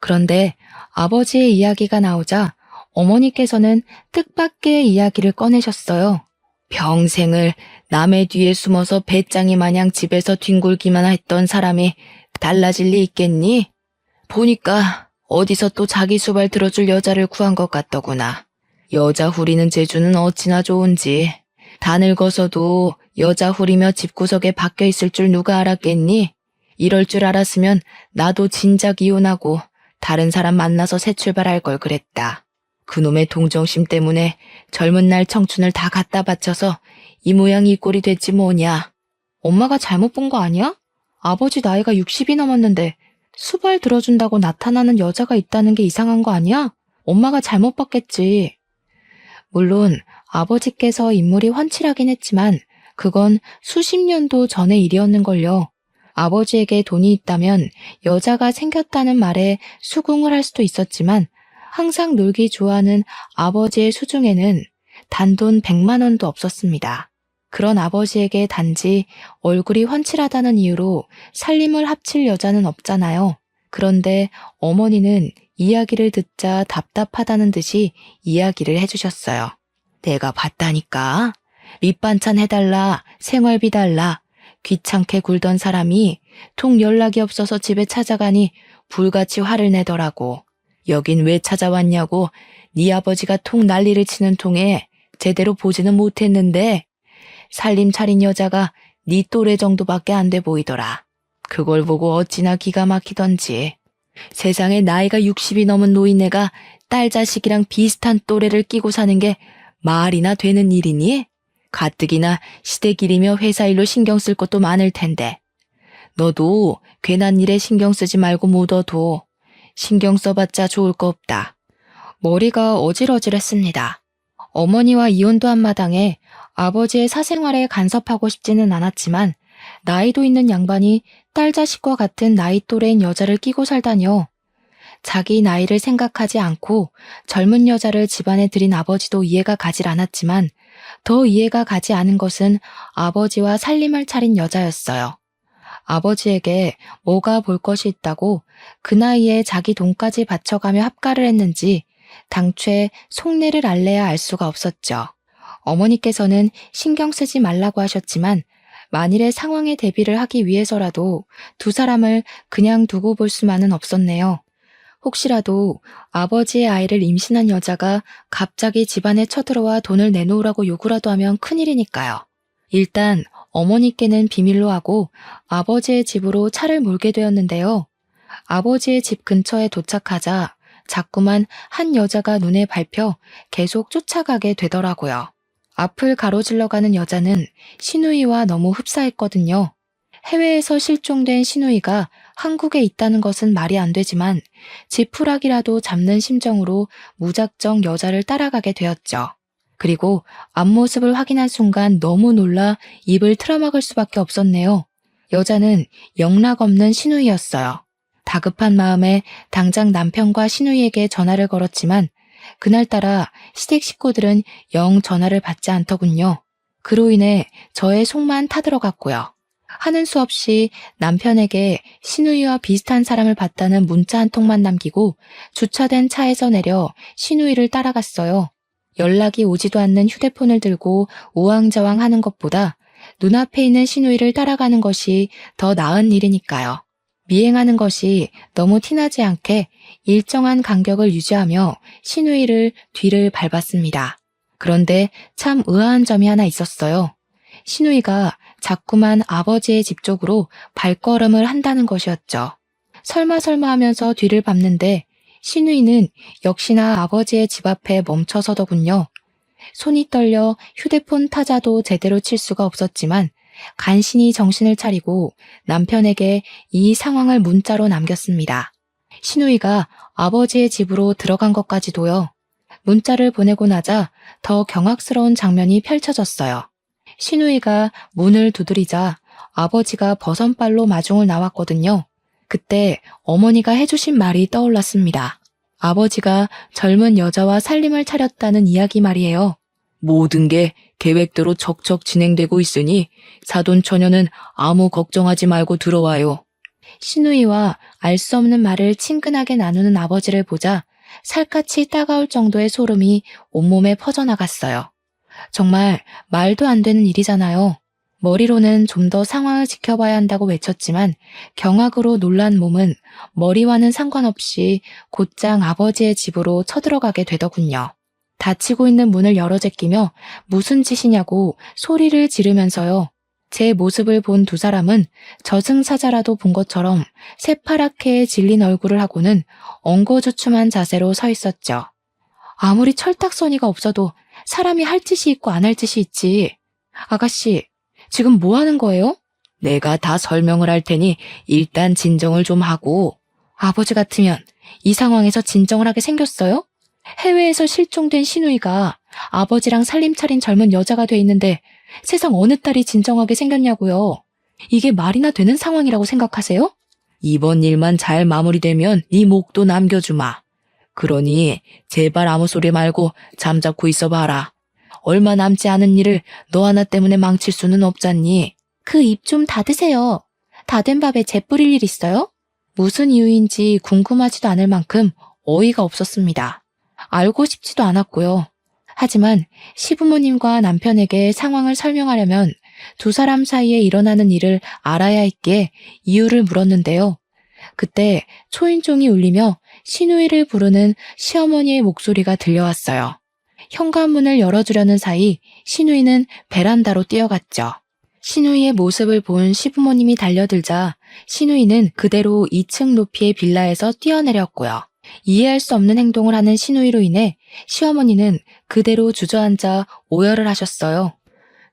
그런데 아버지의 이야기가 나오자 어머니께서는 뜻밖의 이야기를 꺼내셨어요. 평생을 남의 뒤에 숨어서 배짱이 마냥 집에서 뒹굴기만 했던 사람이 달라질 리 있겠니? 보니까 어디서 또 자기 수발 들어줄 여자를 구한 것 같더구나. 여자 후리는 재주는 어찌나 좋은지. 다 늙어서도 여자 후리며 집구석에 박혀 있을 줄 누가 알았겠니? 이럴 줄 알았으면 나도 진작 이혼하고 다른 사람 만나서 새 출발할 걸 그랬다. 그놈의 동정심 때문에 젊은 날 청춘을 다 갖다 바쳐서 이 모양 이 꼴이 됐지 뭐냐. 엄마가 잘못 본 거 아니야? 아버지 나이가 60이 넘었는데 수발 들어준다고 나타나는 여자가 있다는 게 이상한 거 아니야? 엄마가 잘못 봤겠지. 물론 아버지께서 인물이 훤칠하긴 했지만 그건 수십 년도 전의 일이었는걸요. 아버지에게 돈이 있다면 여자가 생겼다는 말에 수긍을 할 수도 있었지만 항상 놀기 좋아하는 아버지의 수중에는 단돈 100만 원도 없었습니다. 그런 아버지에게 단지 얼굴이 훤칠하다는 이유로 살림을 합칠 여자는 없잖아요. 그런데 어머니는 이야기를 듣자 답답하다는 듯이 이야기를 해주셨어요. 내가 봤다니까. 밑반찬 해달라, 생활비 달라. 귀찮게 굴던 사람이 통 연락이 없어서 집에 찾아가니 불같이 화를 내더라고. 여긴 왜 찾아왔냐고 네 아버지가 통 난리를 치는 통에 제대로 보지는 못했는데 살림 차린 여자가 네 또래 정도밖에 안 돼 보이더라. 그걸 보고 어찌나 기가 막히던지. 세상에 나이가 60이 넘은 노인네가 딸 자식이랑 비슷한 또래를 끼고 사는 게 말이나 되는 일이니? 가뜩이나 시댁일이며 회사 일로 신경 쓸 것도 많을 텐데. 너도 괜한 일에 신경 쓰지 말고 묻어둬. 신경 써봤자 좋을 거 없다. 머리가 어질어질했습니다. 어머니와 이혼도 한 마당에 아버지의 사생활에 간섭하고 싶지는 않았지만 나이도 있는 양반이 딸 자식과 같은 나이 또래인 여자를 끼고 살다뇨. 자기 나이를 생각하지 않고 젊은 여자를 집안에 들인 아버지도 이해가 가질 않았지만 더 이해가 가지 않은 것은 아버지와 살림을 차린 여자였어요. 아버지에게 뭐가 볼 것이 있다고 그 나이에 자기 돈까지 바쳐가며 합가를 했는지 당최 속내를 알래야 알 수가 없었죠. 어머니께서는 신경 쓰지 말라고 하셨지만 만일의 상황에 대비를 하기 위해서라도 두 사람을 그냥 두고 볼 수만은 없었네요. 혹시라도 아버지의 아이를 임신한 여자가 갑자기 집안에 쳐들어와 돈을 내놓으라고 요구라도 하면 큰일이니까요. 일단 어머니께는 비밀로 하고 아버지의 집으로 차를 몰게 되었는데요. 아버지의 집 근처에 도착하자 자꾸만 한 여자가 눈에 밟혀 계속 쫓아가게 되더라고요. 앞을 가로질러 가는 여자는 시누이와 너무 흡사했거든요. 해외에서 실종된 시누이가 한국에 있다는 것은 말이 안 되지만 지푸라기라도 잡는 심정으로 무작정 여자를 따라가게 되었죠. 그리고 앞모습을 확인한 순간 너무 놀라 입을 틀어막을 수밖에 없었네요. 여자는 영락 없는 시누이였어요. 다급한 마음에 당장 남편과 시누이에게 전화를 걸었지만 그날따라 시댁 식구들은 영 전화를 받지 않더군요. 그로 인해 저의 속만 타들어갔고요. 하는 수 없이 남편에게 시누이와 비슷한 사람을 봤다는 문자 한 통만 남기고 주차된 차에서 내려 시누이를 따라갔어요. 연락이 오지도 않는 휴대폰을 들고 우왕좌왕 하는 것보다 눈앞에 있는 시누이를 따라가는 것이 더 나은 일이니까요. 미행하는 것이 너무 티나지 않게 일정한 간격을 유지하며 시누이를 뒤를 밟았습니다. 그런데 참 의아한 점이 하나 있었어요. 시누이가 자꾸만 아버지의 집 쪽으로 발걸음을 한다는 것이었죠. 설마 하면서 뒤를 밟는데 시누이는 역시나 아버지의 집 앞에 멈춰서더군요. 손이 떨려 휴대폰 타자도 제대로 칠 수가 없었지만 간신히 정신을 차리고 남편에게 이 상황을 문자로 남겼습니다. 시누이가 아버지의 집으로 들어간 것까지도요. 문자를 보내고 나자 더 경악스러운 장면이 펼쳐졌어요. 시누이가 문을 두드리자 아버지가 버선발로 마중을 나왔거든요. 그때 어머니가 해주신 말이 떠올랐습니다. 아버지가 젊은 여자와 살림을 차렸다는 이야기 말이에요. 모든 게 계획대로 척척 진행되고 있으니 사돈처녀는 아무 걱정하지 말고 들어와요. 시누이와 알 수 없는 말을 친근하게 나누는 아버지를 보자 살갗이 따가울 정도의 소름이 온몸에 퍼져나갔어요. 정말 말도 안 되는 일이잖아요. 머리로는 좀 더 상황을 지켜봐야 한다고 외쳤지만 경악으로 놀란 몸은 머리와는 상관없이 곧장 아버지의 집으로 쳐들어가게 되더군요. 닫히고 있는 문을 열어 제끼며 무슨 짓이냐고 소리를 지르면서요. 제 모습을 본 두 사람은 저승사자라도 본 것처럼 새파랗게 질린 얼굴을 하고는 엉거주춤한 자세로 서 있었죠. 아무리 철딱서니가 없어도 사람이 할 짓이 있고 안 할 짓이 있지. 아가씨, 지금 뭐 하는 거예요? 내가 다 설명을 할 테니 일단 진정을 좀 하고. 아버지 같으면 이 상황에서 진정을 하게 생겼어요? 해외에서 실종된 시누이가 아버지랑 살림 차린 젊은 여자가 돼 있는데 세상 어느 딸이 진정하게 생겼냐고요. 이게 말이나 되는 상황이라고 생각하세요? 이번 일만 잘 마무리되면 네 목도 남겨주마. 그러니 제발 아무 소리 말고 잠자코 있어봐라. 얼마 남지 않은 일을 너 하나 때문에 망칠 수는 없잖니. 그 입 좀 닫으세요. 다 된 밥에 재 뿌릴 일 있어요? 무슨 이유인지 궁금하지도 않을 만큼 어이가 없었습니다. 알고 싶지도 않았고요. 하지만 시부모님과 남편에게 상황을 설명하려면 두 사람 사이에 일어나는 일을 알아야 했기에 이유를 물었는데요. 그때 초인종이 울리며 시누이를 부르는 시어머니의 목소리가 들려왔어요. 현관문을 열어주려는 사이 시누이는 베란다로 뛰어갔죠. 시누이의 모습을 본 시부모님이 달려들자 시누이는 그대로 2층 높이의 빌라에서 뛰어내렸고요. 이해할 수 없는 행동을 하는 시누이로 인해 시어머니는 그대로 주저앉아 오열을 하셨어요.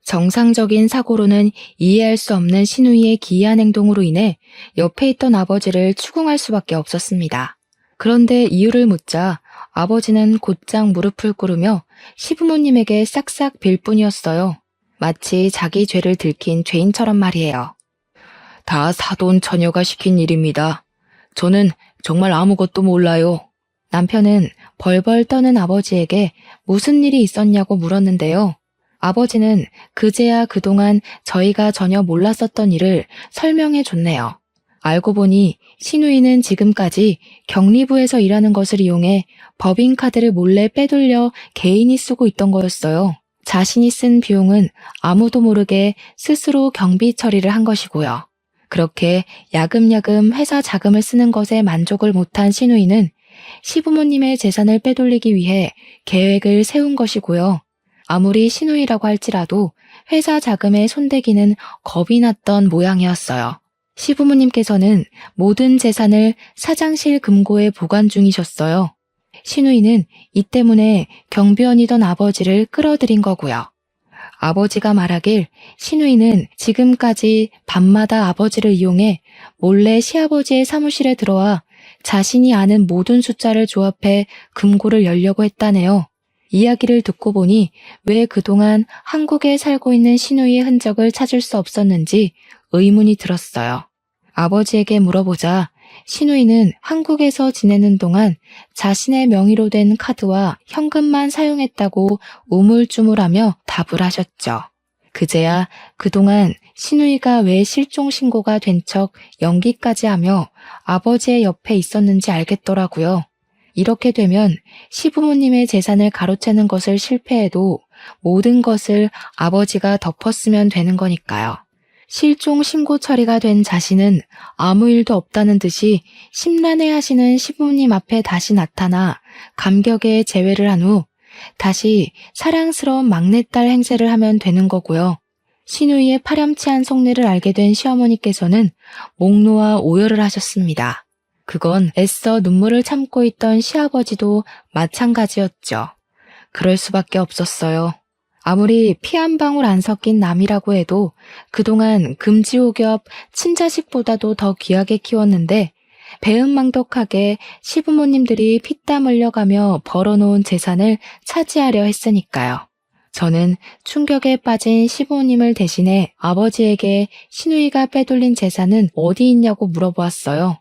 정상적인 사고로는 이해할 수 없는 시누이의 기이한 행동으로 인해 옆에 있던 아버지를 추궁할 수밖에 없었습니다. 그런데 이유를 묻자 아버지는 곧장 무릎을 꿇으며 시부모님에게 싹싹 빌 뿐이었어요. 마치 자기 죄를 들킨 죄인처럼 말이에요. 다 사돈 처녀가 시킨 일입니다. 저는 정말 아무것도 몰라요. 남편은 벌벌 떠는 아버지에게 무슨 일이 있었냐고 물었는데요. 아버지는 그제야 그동안 저희가 전혀 몰랐었던 일을 설명해 줬네요. 알고 보니 시누이는 지금까지 격리부에서 일하는 것을 이용해 법인카드를 몰래 빼돌려 개인이 쓰고 있던 거였어요. 자신이 쓴 비용은 아무도 모르게 스스로 경비 처리를 한 것이고요. 그렇게 야금야금 회사 자금을 쓰는 것에 만족을 못한 시누이는 시부모님의 재산을 빼돌리기 위해 계획을 세운 것이고요. 아무리 시누이라고 할지라도 회사 자금에 손대기는 겁이 났던 모양이었어요. 시부모님께서는 모든 재산을 사장실 금고에 보관 중이셨어요. 시누이는 이 때문에 경비원이던 아버지를 끌어들인 거고요. 아버지가 말하길 시누이는 지금까지 밤마다 아버지를 이용해 몰래 시아버지의 사무실에 들어와 자신이 아는 모든 숫자를 조합해 금고를 열려고 했다네요. 이야기를 듣고 보니 왜 그동안 한국에 살고 있는 시누이의 흔적을 찾을 수 없었는지 의문이 들었어요. 아버지에게 물어보자 시누이는 한국에서 지내는 동안 자신의 명의로 된 카드와 현금만 사용했다고 우물쭈물하며 답을 하셨죠. 그제야 그동안 시누이가 왜 실종 신고가 된 척 연기까지 하며 아버지의 옆에 있었는지 알겠더라고요. 이렇게 되면 시부모님의 재산을 가로채는 것을 실패해도 모든 것을 아버지가 덮었으면 되는 거니까요. 실종 신고 처리가 된 자신은 아무 일도 없다는 듯이 심란해하시는 시부모님 앞에 다시 나타나 감격에 제외를 한 후 다시 사랑스러운 막내딸 행세를 하면 되는 거고요. 시누이의 파렴치한 속내를 알게 된 시어머니께서는 목 놓아 오열을 하셨습니다. 그건 애써 눈물을 참고 있던 시아버지도 마찬가지였죠. 그럴 수밖에 없었어요. 아무리 피 한 방울 안 섞인 남이라고 해도 그동안 금지옥엽 친자식보다도 더 귀하게 키웠는데 배은망덕하게 시부모님들이 피땀 흘려가며 벌어놓은 재산을 차지하려 했으니까요. 저는 충격에 빠진 시부모님을 대신해 아버지에게 시누이가 빼돌린 재산은 어디 있냐고 물어보았어요.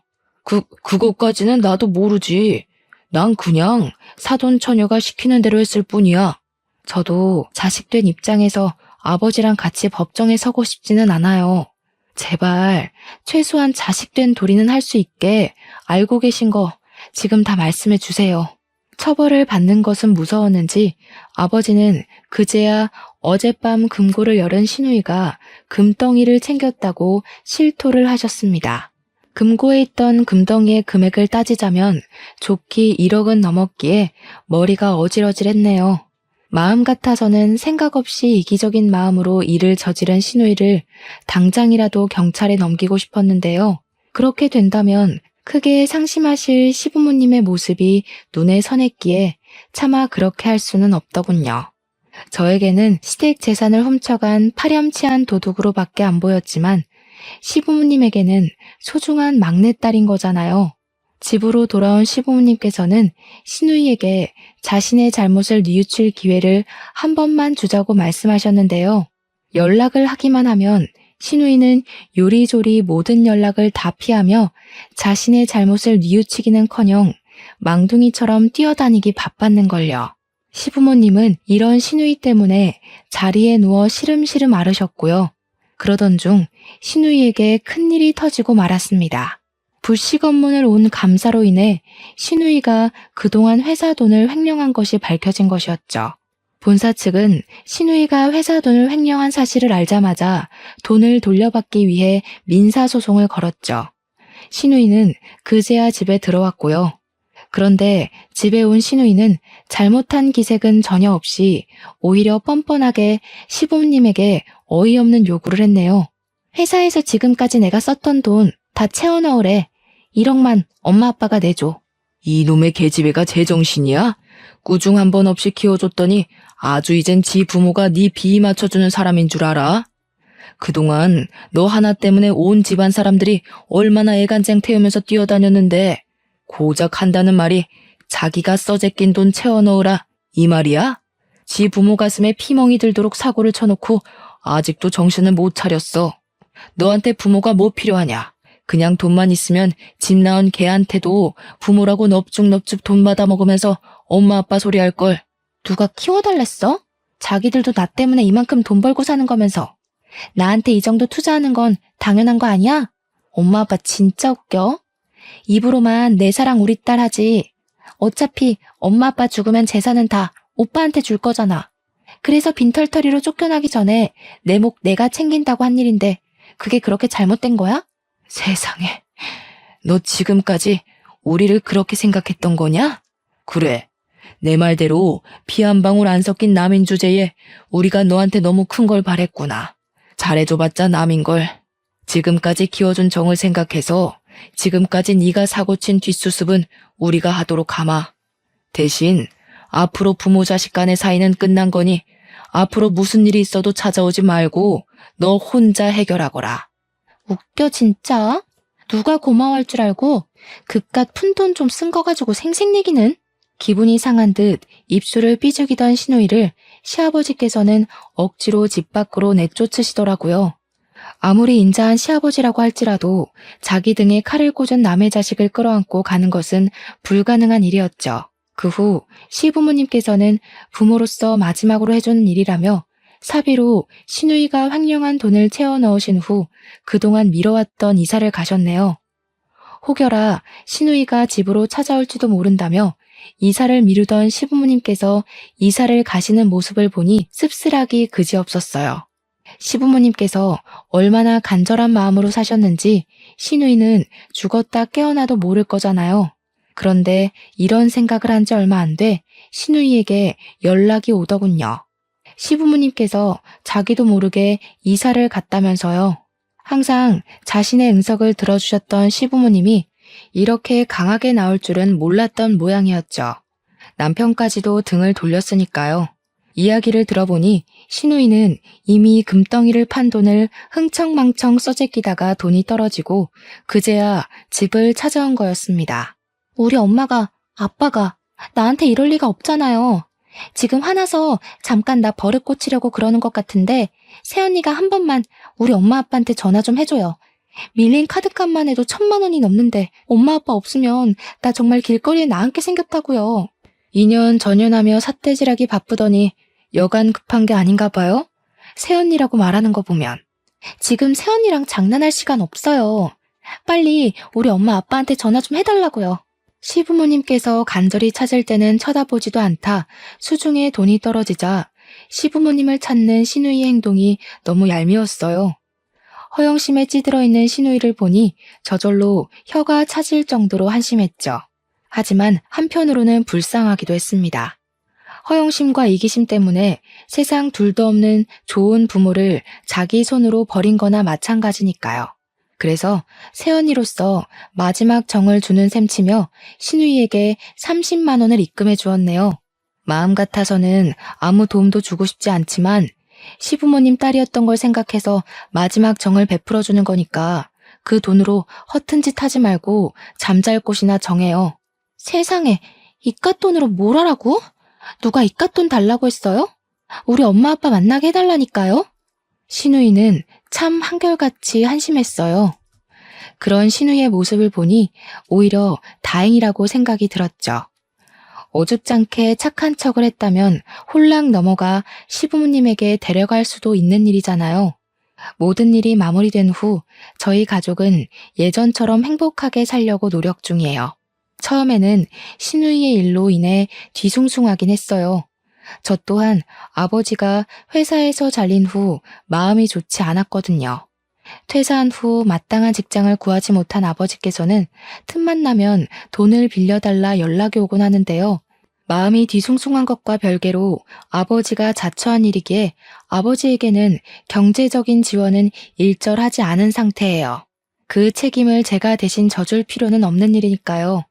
그것까지는 나도 모르지. 난 그냥 사돈 처녀가 시키는 대로 했을 뿐이야. 저도 자식된 입장에서 아버지랑 같이 법정에 서고 싶지는 않아요. 제발 최소한 자식된 도리는 할 수 있게 알고 계신 거 지금 다 말씀해 주세요. 처벌을 받는 것은 무서웠는지 아버지는 그제야 어젯밤 금고를 열은 시누이가 금덩이를 챙겼다고 실토를 하셨습니다. 금고에 있던 금덩이의 금액을 따지자면 좋기 1억은 넘었기에 머리가 어질어질했네요. 마음 같아서는 생각 없이 이기적인 마음으로 일을 저지른 시누이를 당장이라도 경찰에 넘기고 싶었는데요. 그렇게 된다면 크게 상심하실 시부모님의 모습이 눈에 선했기에 차마 그렇게 할 수는 없더군요. 저에게는 시댁 재산을 훔쳐간 파렴치한 도둑으로밖에 안 보였지만 시부모님에게는 소중한 막내딸인 거잖아요. 집으로 돌아온 시부모님께서는 시누이에게 자신의 잘못을 뉘우칠 기회를 한 번만 주자고 말씀하셨는데요. 연락을 하기만 하면 시누이는 요리조리 모든 연락을 다 피하며 자신의 잘못을 뉘우치기는커녕 망둥이처럼 뛰어다니기 바빴는걸요. 시부모님은 이런 시누이 때문에 자리에 누워 시름시름 앓으셨고요. 그러던 중 시누이에게 큰일이 터지고 말았습니다. 불식 업무를 온 감사로 인해 시누이가 그동안 회사 돈을 횡령한 것이 밝혀진 것이었죠. 본사 측은 시누이가 회사 돈을 횡령한 사실을 알자마자 돈을 돌려받기 위해 민사소송을 걸었죠. 시누이는 그제야 집에 들어왔고요. 그런데 집에 온 시누이는 잘못한 기색은 전혀 없이 오히려 뻔뻔하게 시부모님에게 어이없는 요구를 했네요. 회사에서 지금까지 내가 썼던 돈 다 채워넣으래. 1억만 엄마 아빠가 내줘. 이놈의 계집애가 제정신이야? 꾸중 한 번 없이 키워줬더니 아주 이젠 지 부모가 네 비위 맞춰주는 사람인 줄 알아? 그동안 너 하나 때문에 온 집안 사람들이 얼마나 애간쟁 태우면서 뛰어다녔는데 고작 한다는 말이 자기가 써제낀 돈 채워넣으라 이 말이야? 지 부모 가슴에 피멍이 들도록 사고를 쳐놓고 아직도 정신을 못 차렸어. 너한테 부모가 뭐 필요하냐? 그냥 돈만 있으면 집 나온 걔한테도 부모라고 넙죽넙죽 돈 받아먹으면서 엄마 아빠 소리 할걸. 누가 키워달랬어? 자기들도 나 때문에 이만큼 돈 벌고 사는 거면서. 나한테 이 정도 투자하는 건 당연한 거 아니야? 엄마 아빠 진짜 웃겨. 입으로만 내 사랑 우리 딸 하지. 어차피 엄마 아빠 죽으면 재산은 다 오빠한테 줄 거잖아. 그래서 빈털터리로 쫓겨나기 전에 내 목 내가 챙긴다고 한 일인데 그게 그렇게 잘못된 거야? 세상에, 너 지금까지 우리를 그렇게 생각했던 거냐? 그래, 내 말대로 피 한 방울 안 섞인 남인 주제에 우리가 너한테 너무 큰 걸 바랬구나. 잘해줘봤자 남인걸. 지금까지 키워준 정을 생각해서 지금까지 네가 사고친 뒷수습은 우리가 하도록 하마. 대신 앞으로 부모 자식 간의 사이는 끝난 거니 앞으로 무슨 일이 있어도 찾아오지 말고 너 혼자 해결하거라. 웃겨 진짜. 누가 고마워할 줄 알고 그깟 푼돈 좀 쓴 거 가지고 생색내기는. 기분이 상한 듯 입술을 삐죽이던 시누이를 시아버지께서는 억지로 집 밖으로 내쫓으시더라고요. 아무리 인자한 시아버지라고 할지라도 자기 등에 칼을 꽂은 남의 자식을 끌어안고 가는 것은 불가능한 일이었죠. 그 후 시부모님께서는 부모로서 마지막으로 해주는 일이라며 사비로 시누이가 횡령한 돈을 채워 넣으신 후 그동안 미뤄왔던 이사를 가셨네요. 혹여라 시누이가 집으로 찾아올지도 모른다며 이사를 미루던 시부모님께서 이사를 가시는 모습을 보니 씁쓸하기 그지없었어요. 시부모님께서 얼마나 간절한 마음으로 사셨는지 시누이는 죽었다 깨어나도 모를 거잖아요. 그런데 이런 생각을 한 지 얼마 안 돼 시누이에게 연락이 오더군요. 시부모님께서 자기도 모르게 이사를 갔다면서요. 항상 자신의 응석을 들어주셨던 시부모님이 이렇게 강하게 나올 줄은 몰랐던 모양이었죠. 남편까지도 등을 돌렸으니까요. 이야기를 들어보니 시누이는 이미 금덩이를 판 돈을 흥청망청 써제끼다가 돈이 떨어지고 그제야 집을 찾아온 거였습니다. 우리 엄마가, 아빠가 나한테 이럴 리가 없잖아요. 지금 화나서 잠깐 나 버릇 고치려고 그러는 것 같은데 새언니가 한 번만 우리 엄마 아빠한테 전화 좀 해줘요. 밀린 카드값만 해도 1,000만 원이 넘는데 엄마 아빠 없으면 나 정말 길거리에 나앉게 생겼다고요. 2년 전연하며 삿대질하기 바쁘더니 여간 급한 게 아닌가 봐요. 새언니라고 말하는 거 보면. 지금 새언니랑 장난할 시간 없어요. 빨리 우리 엄마 아빠한테 전화 좀 해달라고요. 시부모님께서 간절히 찾을 때는 쳐다보지도 않다 수중에 돈이 떨어지자 시부모님을 찾는 신우이의 행동이 너무 얄미웠어요. 허영심에 찌들어 있는 신우이를 보니 저절로 혀가 차질 정도로 한심했죠. 하지만 한편으로는 불쌍하기도 했습니다. 허영심과 이기심 때문에 세상 둘도 없는 좋은 부모를 자기 손으로 버린 거나 마찬가지니까요. 그래서 새언니로서 마지막 정을 주는 셈치며 신우이에게 30만 원을 입금해 주었네요. 마음 같아서는 아무 도움도 주고 싶지 않지만 시부모님 딸이었던 걸 생각해서 마지막 정을 베풀어 주는 거니까 그 돈으로 허튼 짓 하지 말고 잠잘 곳이나 정해요. 세상에, 이깟 돈으로 뭘 하라고? 누가 이깟 돈 달라고 했어요? 우리 엄마 아빠 만나게 해달라니까요. 신우이는 참 한결같이 한심했어요. 그런 신우이의 모습을 보니 오히려 다행이라고 생각이 들었죠. 어줍잖게 착한 척을 했다면 홀랑 넘어가 시부모님에게 데려갈 수도 있는 일이잖아요. 모든 일이 마무리된 후 저희 가족은 예전처럼 행복하게 살려고 노력 중이에요. 처음에는 신우이의 일로 인해 뒤숭숭하긴 했어요. 저 또한 아버지가 회사에서 잘린 후 마음이 좋지 않았거든요. 퇴사한 후 마땅한 직장을 구하지 못한 아버지께서는 틈만 나면 돈을 빌려달라 연락이 오곤 하는데요. 마음이 뒤숭숭한 것과 별개로 아버지가 자처한 일이기에 아버지에게는 경제적인 지원은 일절하지 않은 상태예요. 그 책임을 제가 대신 져줄 필요는 없는 일이니까요.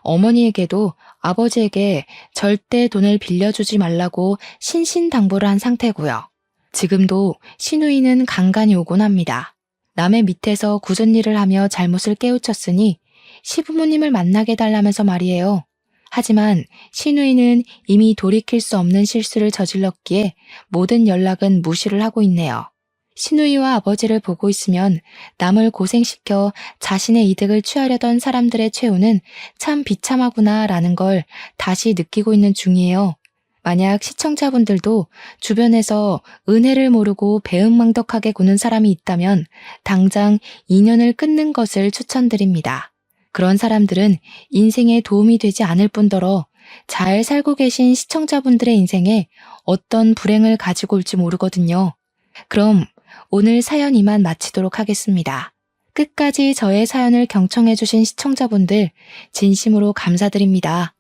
어머니에게도 아버지에게 절대 돈을 빌려주지 말라고 신신당부를 한 상태고요. 지금도 신우이는 간간히 오곤 합니다. 남의 밑에서 굳은 일을 하며 잘못을 깨우쳤으니 시부모님을 만나게 해달라면서 말이에요. 하지만 신우이는 이미 돌이킬 수 없는 실수를 저질렀기에 모든 연락은 무시를 하고 있네요. 신우이와 아버지를 보고 있으면 남을 고생시켜 자신의 이득을 취하려던 사람들의 최후는 참 비참하구나라는 걸 다시 느끼고 있는 중이에요. 만약 시청자분들도 주변에서 은혜를 모르고 배은망덕하게 구는 사람이 있다면 당장 인연을 끊는 것을 추천드립니다. 그런 사람들은 인생에 도움이 되지 않을 뿐더러 잘 살고 계신 시청자분들의 인생에 어떤 불행을 가지고 올지 모르거든요. 그럼 오늘 사연 이만 마치도록 하겠습니다. 끝까지 저의 사연을 경청해주신 시청자분들 진심으로 감사드립니다.